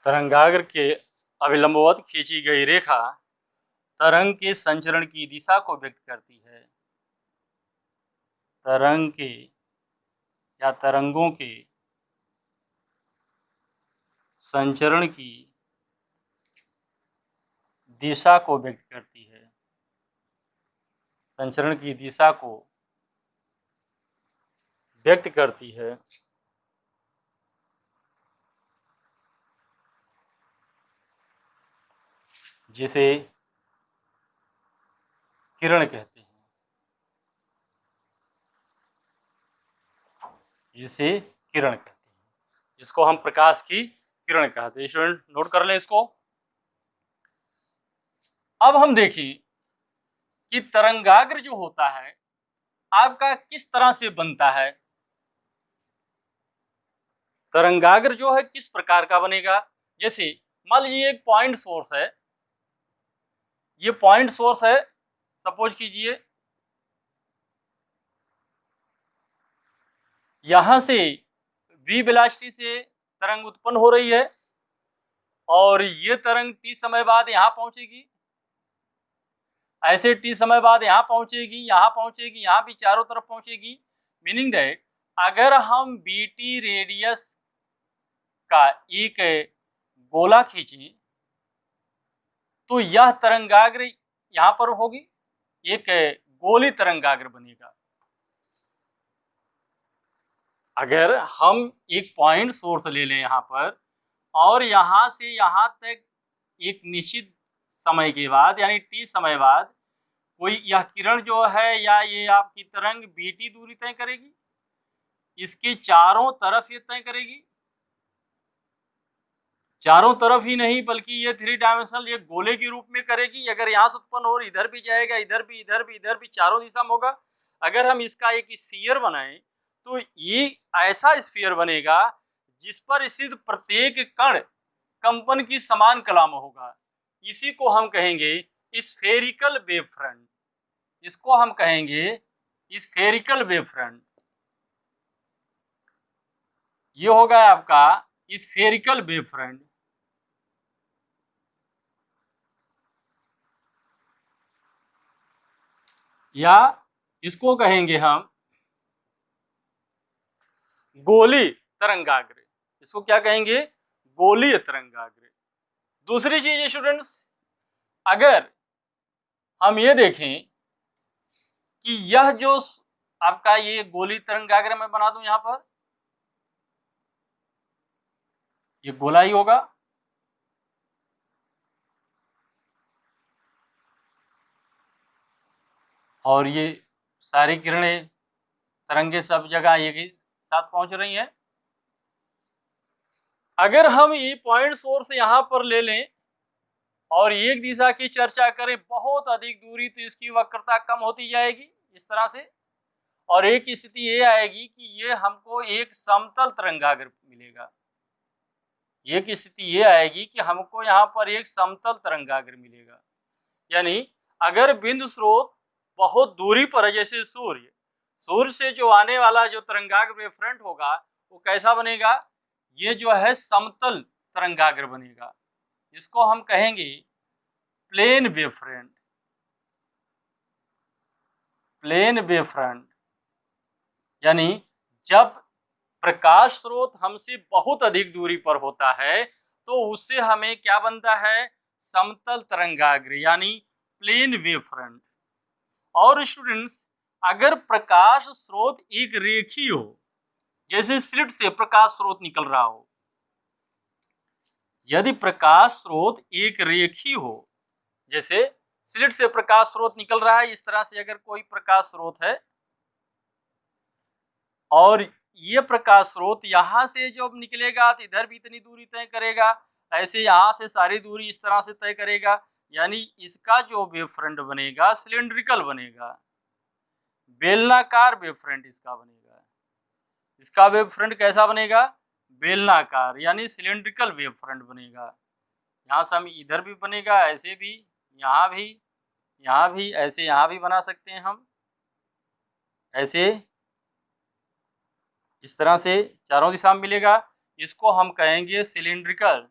तरंगाग्र के अभिलंबवत खींची गई रेखा तरंग के संचरण की दिशा को व्यक्त करती है। तरंगों के संचरण की दिशा को व्यक्त करती है। संचरण की दिशा को व्यक्त करती है। जिसे किरण कहते हैं, जिसे किरण कहते हैं, जिसको हम प्रकाश की किरण कहते हैं। स्टूडेंट नोट कर लें इसको। अब हम देखें कि तरंगाग्र जो होता है आपका किस तरह से बनता है। तरंगाग्र जो है किस प्रकार का बनेगा। जैसे मान लीजिए एक पॉइंट सोर्स है, ये पॉइंट सोर्स है, सपोज कीजिए यहां से v वेलोसिटी से तरंग उत्पन्न हो रही है और ये तरंग t समय बाद यहां पहुंचेगी, ऐसे t समय बाद यहां पहुंचेगी, यहां भी चारों तरफ पहुंचेगी। मीनिंग दैट अगर हम bt रेडियस का एक गोला खींचें तो यह तरंगाग्र यहां पर होगी, एक गोली तरंगाग्र बनेगा। अगर हम एक पॉइंट सोर्स ले लें यहां पर और यहां से यहां तक एक निश्चित समय के बाद यानी t समय बाद कोई यह किरण जो है या ये आपकी तरंग bt दूरी तय करेगी, इसके चारों तरफ ये तय करेगी, चारों तरफ ही नहीं बल्कि ये 3 डायमेंशनल एक गोले के रूप में करेगी। अगर यहाँ से उत्पन्न हो इधर भी जाएगा, इधर भी, इधर भी, इधर भी, चारों दिशा में होगा। अगर हम इसका एक स्फीयर बनाएं तो ये ऐसा स्फीयर बनेगा जिस पर स्थित प्रत्येक कण कंपन की समान कला में होगा। इसी को हम कहेंगे स्फेरिकल वेव फ्रंट, इसको हम कहेंगे स्फेरिकल वेव फ्रंट। ये होगा आपका स्फेरिकल वेव फ्रंट। या इसको कहेंगे हम गोली तरंगाग्र। इसको क्या कहेंगे, गोलीय तरंगाग्र। दूसरी चीज स्टूडेंट्स, अगर हम ये देखें कि यह जो आपका ये गोली तरंगाग्र मैं बना दूं, यहां पर ये गोला ही होगा और ये सारी किरणें तरंगे सब जगह एक ही साथ पहुंच रही हैं। अगर हम ये पॉइंट सोर्स यहां पर ले लें और एक दिशा की चर्चा करें बहुत अधिक दूरी, तो इसकी वक्रता कम होती जाएगी इस तरह से, और एक स्थिति ये आएगी कि ये हमको एक समतल तरंगाग्र मिलेगा। एक स्थिति ये आएगी कि हमको यहाँ पर एक समतल तरंगाग्र मिलेगा। यानी अगर बिंदु स्रोत बहुत दूरी पर है, जैसे सूर्य से जो आने वाला जो तरंगाग्र वेव फ्रंट होगा वो कैसा बनेगा, ये जो है समतल तरंगाग्र बनेगा। इसको हम कहेंगे plane wave front. Plane wave front यानी जब प्रकाश स्रोत हमसे बहुत अधिक दूरी पर होता है तो उससे हमें क्या बनता है, समतल तरंगाग्र यानी प्लेन वेव फ्रंट। और स्टूडेंट्स अगर प्रकाश स्रोत एक रेखीय हो, जैसे स्लिट से प्रकाश स्रोत निकल रहा हो, यदि प्रकाश स्रोत एक रेखीय हो, जैसे स्लिट से प्रकाश स्रोत निकल रहा है, इस तरह से अगर कोई प्रकाश स्रोत है और ये प्रकाश स्रोत यहाँ से जब निकलेगा तो इधर भी इतनी दूरी तय करेगा, ऐसे यहाँ से सारी दूरी इस तरह से तय करेगा, यानी इसका जो वेव फ्रंट बनेगा सिलेंड्रिकल बनेगा, बेलनाकार वेव फ्रंट इसका बनेगा। इसका वेव फ्रंट कैसा बनेगा, बेलनाकार यानी सिलेंड्रिकल वेव फ्रंट बनेगा। यहाँ से हम इधर भी बनेगा, ऐसे भी, यहाँ भी, ऐसे यहाँ भी बना सकते हैं हम, ऐसे इस तरह से चारों दिशा में मिलेगा। इसको हम कहेंगे सिलेंड्रिकल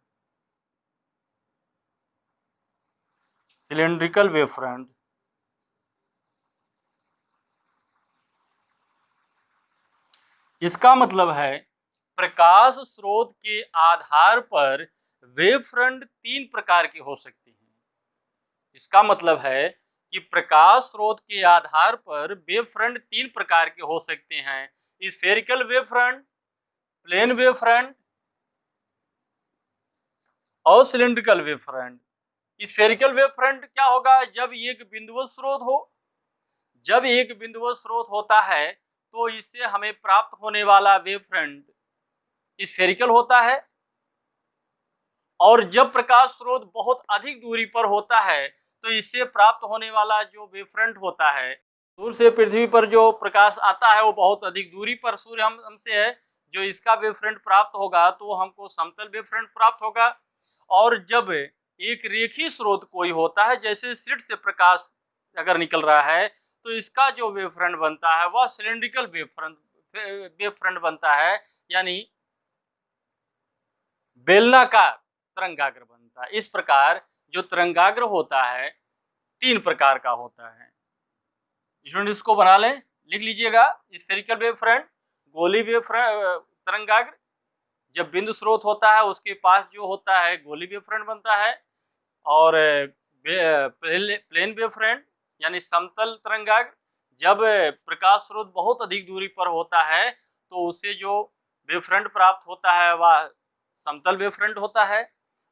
वेव फ्रंट। इसका मतलब है प्रकाश स्रोत के आधार पर वेव फ्रंट 3 प्रकार के हो सकते हैं। इसका मतलब है कि प्रकाश स्रोत के आधार पर वेव फ्रंट 3 प्रकार के हो सकते हैं, spherical wave front, plane wave front और cylindrical wave front. Spherical wave front क्या होगा? जब एक बिंदुवत स्रोत हो, जब एक बिंदुवत स्रोत होता है तो इससे हमें प्राप्त होने वाला वेव फ्रंट स्फेरिकल होता है, और जब प्रकाश स्रोत बहुत अधिक दूरी पर होता है तो इससे प्राप्त होने वाला जो वेव फ्रंट होता है, दूर से पृथ्वी पर जो प्रकाश आता है वो बहुत अधिक दूरी पर सूर्य हमसे है, जो इसका वेव फ्रंट प्राप्त होगा तो हमको समतल वेव फ्रंट प्राप्त होगा। और जब एक रेखीय स्रोत कोई होता है, जैसे स्लिट से प्रकाश अगर निकल रहा है तो इसका जो वेव फ्रंट बनता है वह सिलेंड्रिकल वेव फ्रंट बनता है, यानी बेलनाकार तरंगाग्र बनता है। इस प्रकार जो तरंगाग्र होता है 3 प्रकार का होता है। स्टूडेंट इसको बना लें, लिख लीजिएगा। स्फेरिकल वेव फ्रंट, गोली वेव तरंगाग्र, जब बिंदु स्रोत होता है उसके पास जो होता है गोली वेव फ्रंट बनता है, और प्लेन वेव फ्रंट यानी समतल तरंगाग्र, जब प्रकाश स्रोत बहुत अधिक दूरी पर होता है तो उससे जो वेव फ्रंट प्राप्त होता है वह समतल वेव फ्रंट होता है।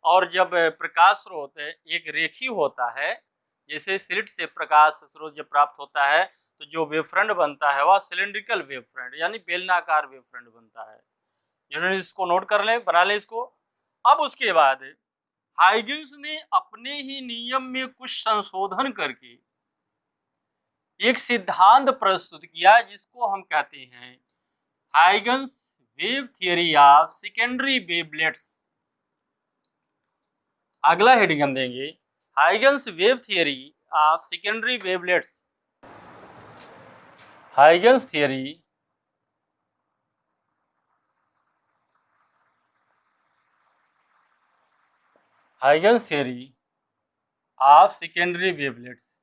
और जब प्रकाश स्रोत एक रेखीय होता है, जैसे स्लिट से प्रकाश स्रोत जब प्राप्त होता है तो जो वेव फ्रंट बनता है वह सिलेंड्रिकल वेव फ्रंट यानी बेलनाकार वेव फ्रंट बनता है। इसको नोट कर लें, बना लें इसको। अब उसके बाद हाइगन्स ने अपने ही नियम में कुछ संशोधन करके एक सिद्धांत प्रस्तुत किया जिसको हम कहते हैं Huygens wave theory of secondary wavelets. अगला हेडिंग हम देंगे Huygens wave theory of secondary wavelets. Huygens theory of secondary wavelets.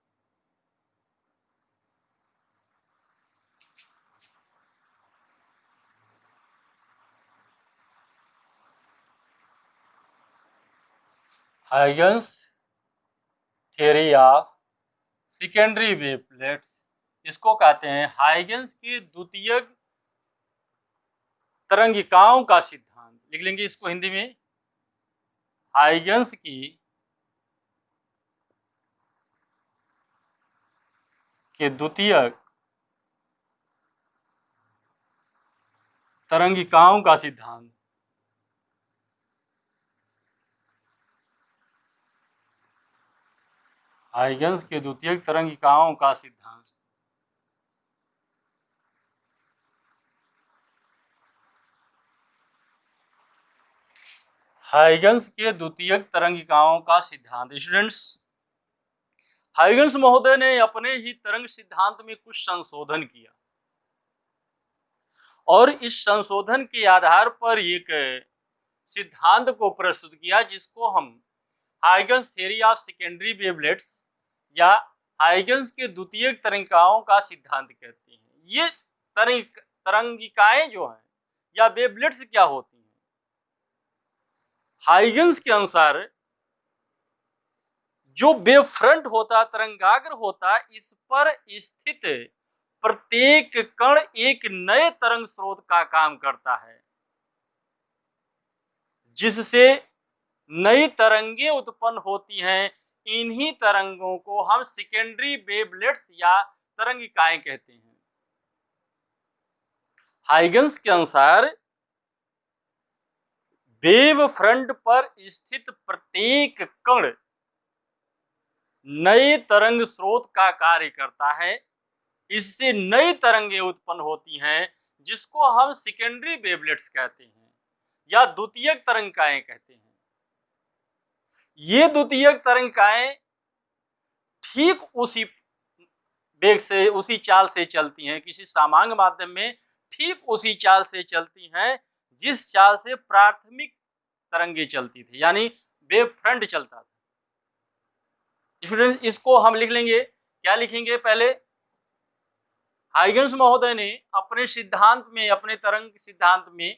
Huygens theory of secondary wavelets, इसको कहते हैं हाइगन्स की द्वितीयक तरंगिकाओं का सिद्धांत। लिख लेंगे इसको हिंदी में, हाइगन्स की द्वितीयक तरंगिकाओं का सिद्धांत। हाइगन्स के द्वितीयक तरंगिकाओं का सिद्धांत। हाइगन्स के द्वितीयक तरंगिकाओं का सिद्धांत। स्टूडेंट्स, हाइगन्स महोदय ने अपने ही तरंग सिद्धांत में कुछ संशोधन किया और इस संशोधन के आधार पर एक सिद्धांत को प्रस्तुत किया जिसको हम Huygens theory of secondary wavelets या हाइगन्स के द्वितीयक तरंगिकाओं का सिद्धांत कहते हैं। ये तरंगिकाएं जो हैं या वेवलेट्स क्या होती हैं? हाइगन्स के अनुसार जो वेव फ्रंट होता, तरंगाग्र होता, इस पर स्थित प्रत्येक कण एक नए तरंग स्रोत का काम करता है, जिससे नई तरंगें उत्पन्न होती हैं। इन्हीं तरंगों को हम सेकेंडरी वेवलेट्स या तरंगिकाएं कहते हैं। हाइगन्स के अनुसार वेव फ्रंट पर स्थित प्रत्येक कण नए तरंग स्रोत का कार्य करता है, इससे नई तरंगें उत्पन्न होती हैं जिसको हम सेकेंडरी वेवलेट्स कहते हैं या द्वितीयक तरंगिकाएं कहते हैं। ये द्वितीयक तरंगिकाएं ठीक उसी वेग से, उसी चाल से चलती हैं, किसी सामान्य माध्यम में ठीक उसी चाल से चलती हैं जिस चाल से प्राथमिक तरंगें चलती थी, यानी वेव फ्रंट चलता था। स्टूडेंट्स, इसको हम लिख लेंगे। क्या लिखेंगे? पहले हाइगन्स महोदय ने अपने सिद्धांत में, अपने तरंग सिद्धांत में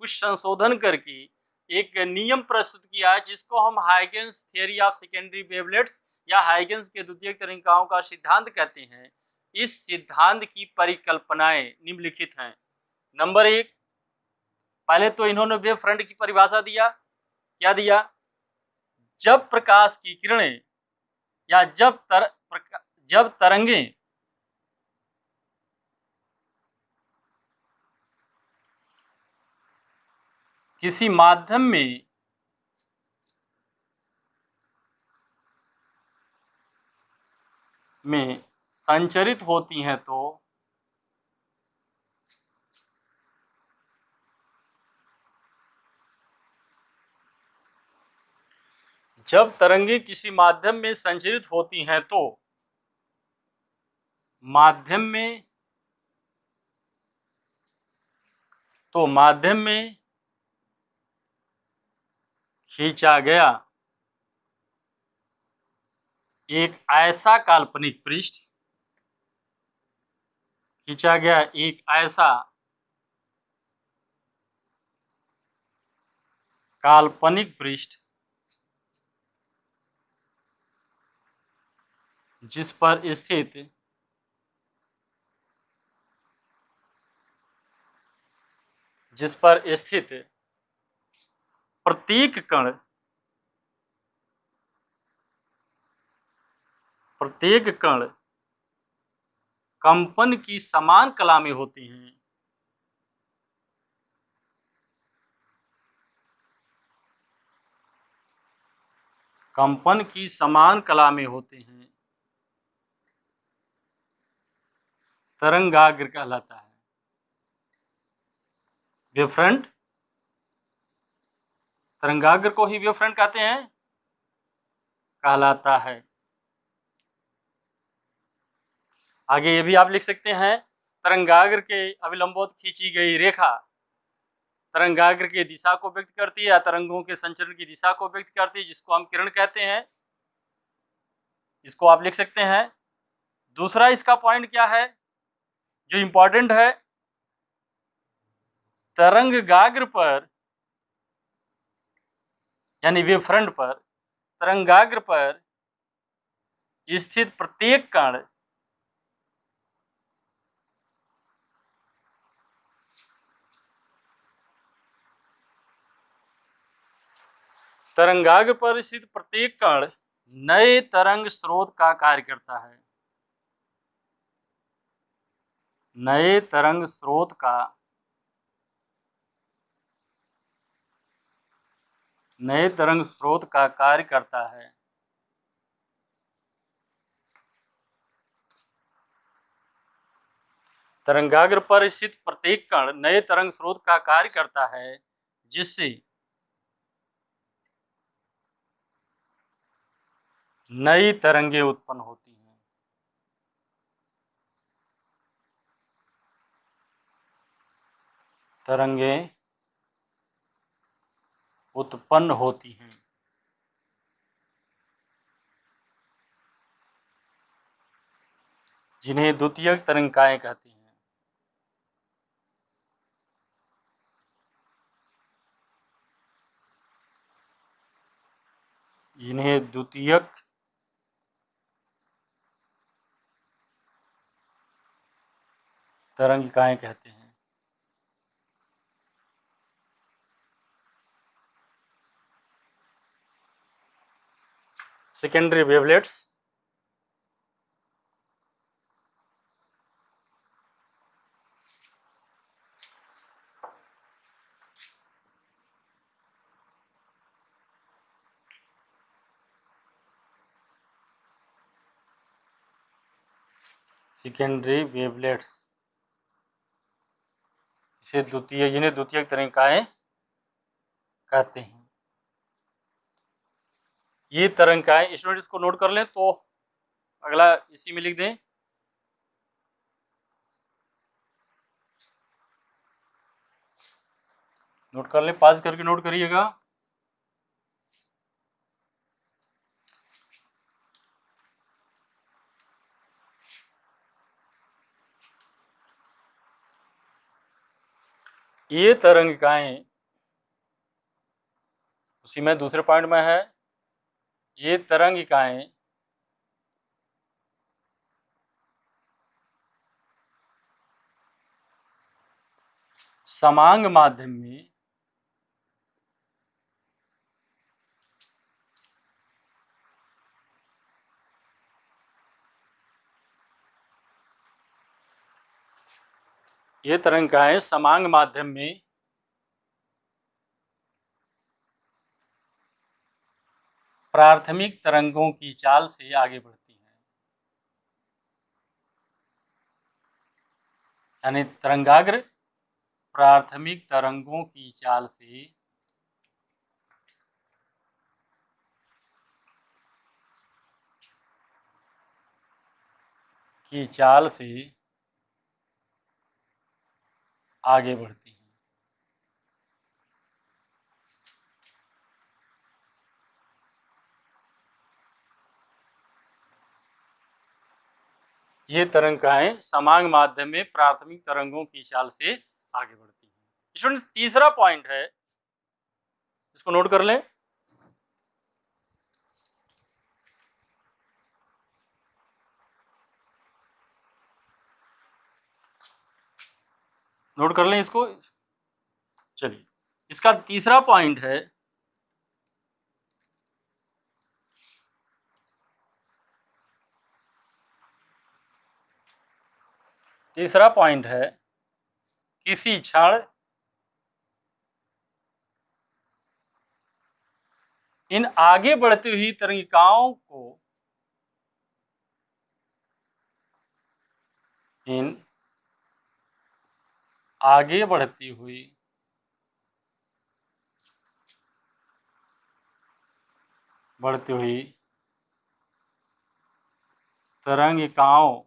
कुछ संशोधन करके एक नियम प्रस्तुत किया जिसको हम Huygens theory of secondary wavelets या हाइगन्स के द्वितीयक तरंगिकाओं का सिद्धांत कहते हैं। इस सिद्धांत की परिकल्पनाएं निम्नलिखित हैं। नंबर 1, पहले तो इन्होंने वेव फ्रंट की परिभाषा दिया। क्या दिया? जब प्रकाश की किरणें या जब तरंगें किसी माध्यम में संचरित होती हैं तो जब तरंगें किसी माध्यम में संचरित होती हैं तो माध्यम में खींचा गया एक ऐसा काल्पनिक पृष्ठ जिस पर स्थित प्रत्येक कण कंपन की समान कला में होती हैं। कंपन की समान कला में होते हैं, तरंगाग्र कहलाता है। वेवफ्रंट, तरंगाग्र को ही वेवफ्रंट कहते हैं, कहलाता है। आगे ये भी आप लिख सकते हैं, तरंगाग्र के अभिलंबोत खींची गई रेखा तरंगाग्र की दिशा को व्यक्त करती है या तरंगों के संचरण की दिशा को व्यक्त करती है, जिसको हम किरण कहते हैं। इसको आप लिख सकते हैं। दूसरा इसका पॉइंट क्या है जो इंपॉर्टेंट है, तरंगाग्र पर यानी वेवफ्रंट पर, तरंगाग्र पर स्थित प्रत्येक कण नए तरंग स्रोत का कार्य करता है। नए तरंग स्रोत का कार्य करता है। तरंगाग्र पर स्थित प्रत्येक कण नए तरंग स्रोत का कार्य करता है, जिससे नई तरंगें उत्पन्न होती हैं। तरंगें उत्पन्न होती हैं। जिन्हें द्वितीयक तरंगिकाएं कहते हैं। इन्हें द्वितीयक तरंगिकाएं कहते हैं। सेकेंडरी वेवलेट्स, जिन्हें द्वितीयक तरंगिकाएं कहते हैं। ये तरंगिकाएं, स्टूडेंट इसको नोट कर लें तो अगला इसी में लिख दें। नोट कर लें, पास करके नोट करिएगा। ये तरंगिकाएं, उसी में दूसरे पॉइंट में है, ये तरंगिकाएं समांग माध्यम में ये तरंगिकाएं समांग माध्यम में प्राथमिक तरंगों की चाल से आगे बढ़ती हैं। यानी तरंगाग्र प्राथमिक तरंगों की चाल से आगे बढ़ती हैं। ये तरंगिकाएं समांग माध्यम में प्राथमिक तरंगों की चाल से आगे बढ़ती हैं। स्टूडेंट्स, तीसरा पॉइंट है, इसको नोट कर लें। नोट कर लें इसको। चलिए, इसका तीसरा पॉइंट है, किसी क्षण इन आगे बढ़ती हुई तरंगिकाओं को बढ़ती हुई तरंगिकाओं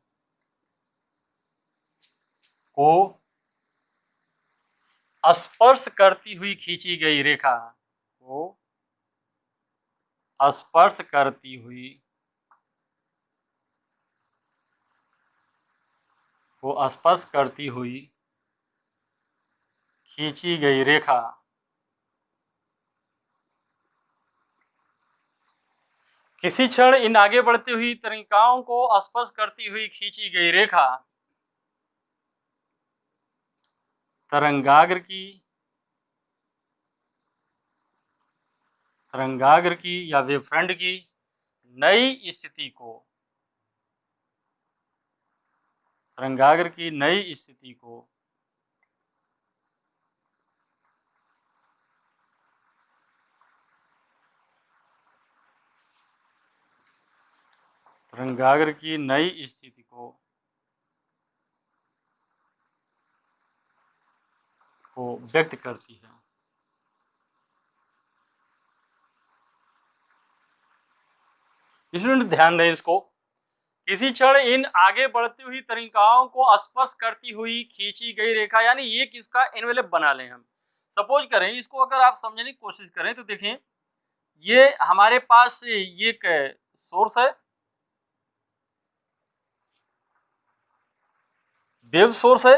को स्पर्श करती हुई खींची गई रेखा को स्पर्श करती हुई खींची गई रेखा किसी क्षण इन आगे बढ़ती हुई तरंगिकाओं को स्पर्श करती हुई खींची गई रेखा तरंगाग्र की या वेवफ्रंट की नई स्थिति को व्यक्त करती है। स्टूडेंट ध्यान दें इसको। किसी क्षण इन आगे बढ़ती हुई तरंगिकाओं को स्पर्श करती हुई खींची गई रेखा, यानी ये किसका एनवेलप बना लें हम। सपोज करें, इसको अगर आप समझने की कोशिश करें तो देखें, ये हमारे पास ये एक सोर्स है, वेव सोर्स है।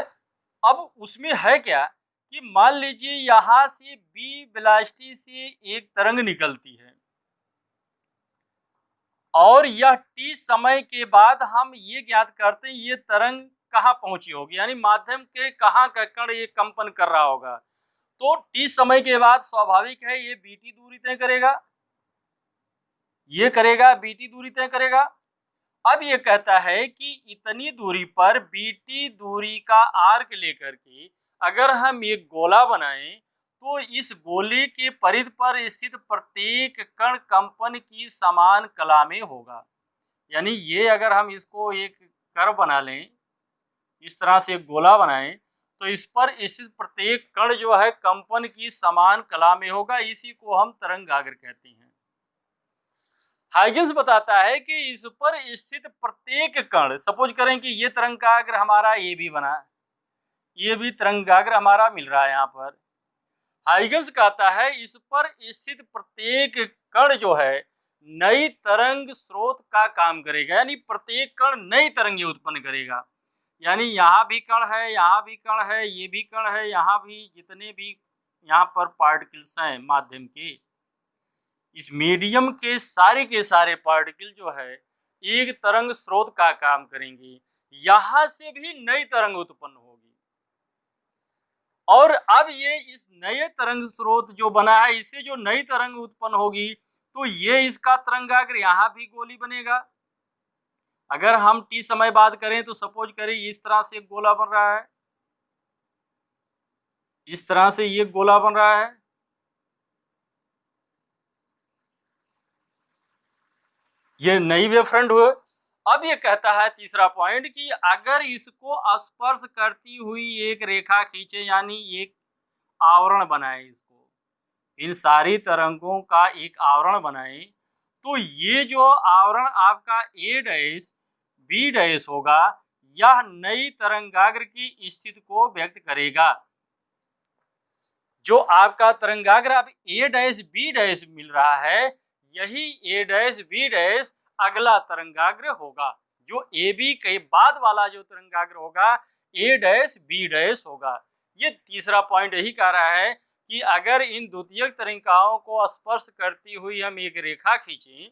अब उसमें है क्या कि मान लीजिए यहां से बी वेलोसिटी से एक तरंग निकलती है और यह टी समय के बाद हम ये ज्ञात करते हैं ये तरंग कहाँ पहुंची होगी, यानी माध्यम के कहाँ का कण ये कंपन कर रहा होगा। तो टी समय के बाद स्वाभाविक है ये बीटी दूरी तय करेगा, बीटी दूरी तय करेगा। अब ये कहता है कि इतनी दूरी पर बीटी दूरी का आर्क लेकर के अगर हम एक गोला बनाएं तो इस गोले के परिधि पर स्थित प्रत्येक कण कंपन की समान कला में होगा। यानी ये अगर हम इसको एक कर्व बना लें, इस तरह से एक गोला बनाएं, तो इस पर स्थित प्रत्येक कण जो है कंपन की समान कला में होगा। इसी को हम तरंगाग्र कहते हैं। हाइगेंस बताता है कि इस पर स्थित प्रत्येक कण, सपोज करें कि ये तरंगाग्र हमारा ये भी बना, ये भी तरंगाग्र हमारा मिल रहा है यहाँ पर। हाइगेंस कहता है इस पर स्थित प्रत्येक कण जो है नई तरंग स्रोत का काम करेगा, यानी प्रत्येक कण नई तरंगें उत्पन्न करेगा। यानी यहाँ भी कण है, यहाँ भी कण है, ये भी कण है, यहाँ भी जितने भी यहाँ पर पार्टिकल्स हैं माध्यम के, इस मीडियम के सारे पार्टिकल जो है एक तरंग स्रोत का काम करेंगे। यहां से भी नई तरंग उत्पन्न होगी और अब ये इस नए तरंग स्रोत जो बना है, इससे जो नई तरंग उत्पन्न होगी तो ये इसका तरंगाग्र यहाँ भी गोली बनेगा। अगर हम टी समय बात करें तो सपोज करें इस तरह से एक गोला बन रहा है, इस तरह से ये गोला बन रहा है। ये नई वेव फ्रंट हुए। अब ये कहता है तीसरा पॉइंट कि अगर इसको स्पर्श करती हुई एक रेखा खींचे, यानी एक आवरण बनाए, इसको इन सारी तरंगों का एक आवरण बनाए, तो ये जो आवरण आपका ए डैश बी डैश होगा, यह नई तरंगाग्र की स्थिति को व्यक्त करेगा। जो आपका तरंगाग्र अब ए डैश बी डैश मिल रहा है, यही ए डैश बी डैश अगला तरंगाग्र होगा। जो ए बी के बाद वाला जो तरंगाग्र होगा, ए डैश बी डैश होगा। ये तीसरा पॉइंट यही कह रहा है कि अगर इन द्वितीयक तरंगिकाओं को स्पर्श करती हुई हम एक रेखा खींचें,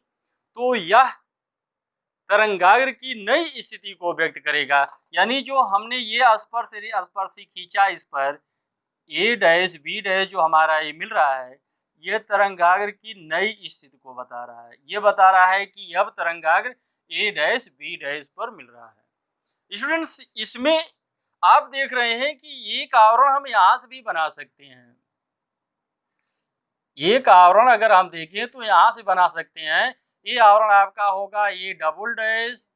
तो यह तरंगाग्र की नई स्थिति को व्यक्त करेगा। यानी जो हमने ये स्पर्शी खींचा, इस पर ए डैश बी डैश जो हमारा ये मिल रहा है, ये तरंगाग्र की नई स्थिति को बता रहा है। ये बता रहा है कि अब तरंगाग्र ए डैश बी डैश पर मिल रहा है। स्टूडेंट्स, इसमें आप देख रहे हैं कि एक आवरण हम यहां से भी बना सकते हैं। एक आवरण अगर हम देखें तो यहां से बना सकते हैं। ये आवरण आपका होगा A double dash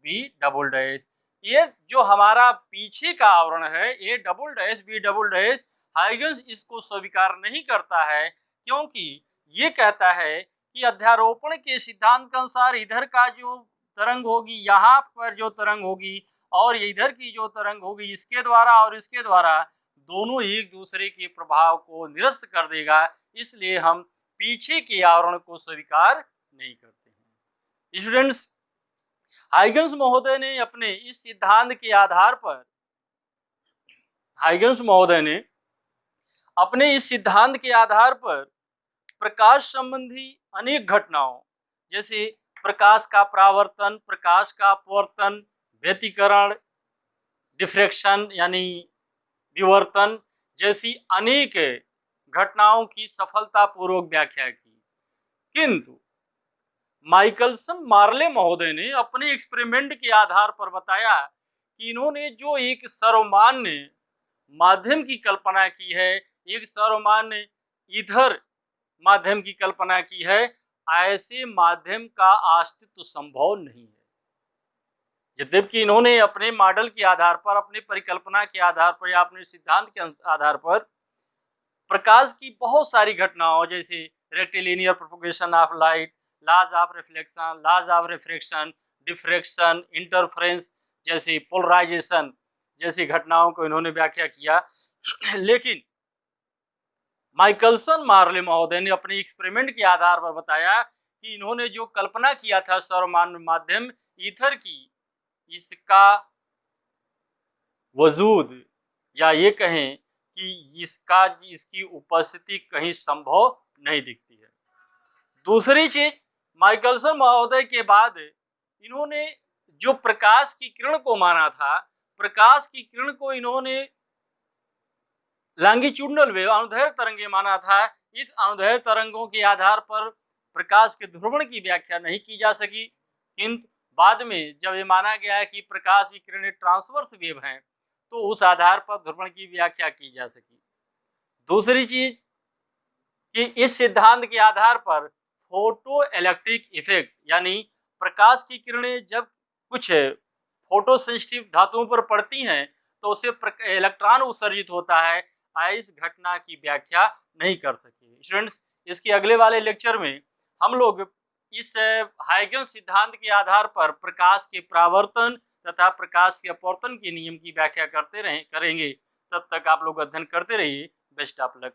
B double dash. ये जो हमारा पीछे का आवरण है, A double dash B double dash, Huygens इसको स्वीकार नहीं करता है, क्योंकि ये कहता है कि अध्यारोपण के सिद्धांत के अनुसार इधर का जो तरंग होगी, यहाँ पर जो तरंग होगी, और इधर की जो तरंग होगी, इसके द्वारा और इसके द्वारा दोनों एक दूसरे के प्रभाव को निरस्त कर देगा। इसलिए हम पीछे के आवरण को स्वीकार नहीं करते हैं। स्टूडेंट्स, हाइगन्स महोदय ने अपने इस सिद्धांत के आधार पर प्रकाश संबंधी अनेक घटनाओं, जैसे प्रकाश का परावर्तन, प्रकाश का अपवर्तन, व्यतिकरण, डिफ्रैक्शन यानी विवर्तन जैसी अनेक घटनाओं की सफलतापूर्वक व्याख्या की। किंतु माइकलसन मार्ले महोदय ने अपने एक्सपेरिमेंट के आधार पर बताया कि इन्होंने जो एक सर्वमान्य माध्यम की कल्पना की है, एक सर्वमान्य ईथर माध्यम की कल्पना की है, ऐसे माध्यम का अस्तित्व संभव नहीं है। यद्यपि इन्होंने अपने मॉडल के आधार पर, अपने परिकल्पना के आधार पर या अपने सिद्धांत के आधार पर प्रकाश की बहुत सारी घटनाओं, जैसे rectilinear propagation of light, laws of reflection, laws of refraction, diffraction, interference जैसी, पोलराइजेशन जैसी घटनाओं को इन्होंने व्याख्या किया। लेकिन माइकलसन मार्ले महोदय ने अपने एक्सपेरिमेंट के आधार पर बताया कि इन्होंने जो कल्पना किया था सर्वमान्य माध्यम ईथर की, इसका वजूद या ये कहें कि इसकी उपस्थिति कहीं संभव नहीं दिखती है। दूसरी चीज, माइकलसन महोदय के बाद इन्होंने जो प्रकाश की किरण को माना था, प्रकाश की किरण को इन्होंने लॉन्गिट्यूडिनल वेव, अनुदैर्घ्य तरंगे माना था। इस अनुदैर्घ्य तरंगों के आधार पर प्रकाश के ध्रुवण की व्याख्या नहीं की जा सकी, किंतु बाद में जब ये माना गया है कि प्रकाश की किरणें ट्रांसवर्स वेव हैं, तो उस आधार पर ध्रुवण की व्याख्या की जा सकी। दूसरी चीज कि इस सिद्धांत के आधार पर फोटो इलेक्ट्रिक इफेक्ट, यानी प्रकाश की किरणें जब कुछ फोटो सेंसिटिव धातुओं पर पड़ती हैं तो उससे इलेक्ट्रॉन उत्सर्जित होता है, इस घटना की व्याख्या नहीं कर सके। स्टूडेंट्स, इसके अगले वाले लेक्चर में हम लोग इस हाइगन्स सिद्धांत के आधार पर प्रकाश के परावर्तन तथा प्रकाश के अपवर्तन के नियम की व्याख्या करेंगे। तब तक आप लोग अध्ययन करते रहिए। Best of luck.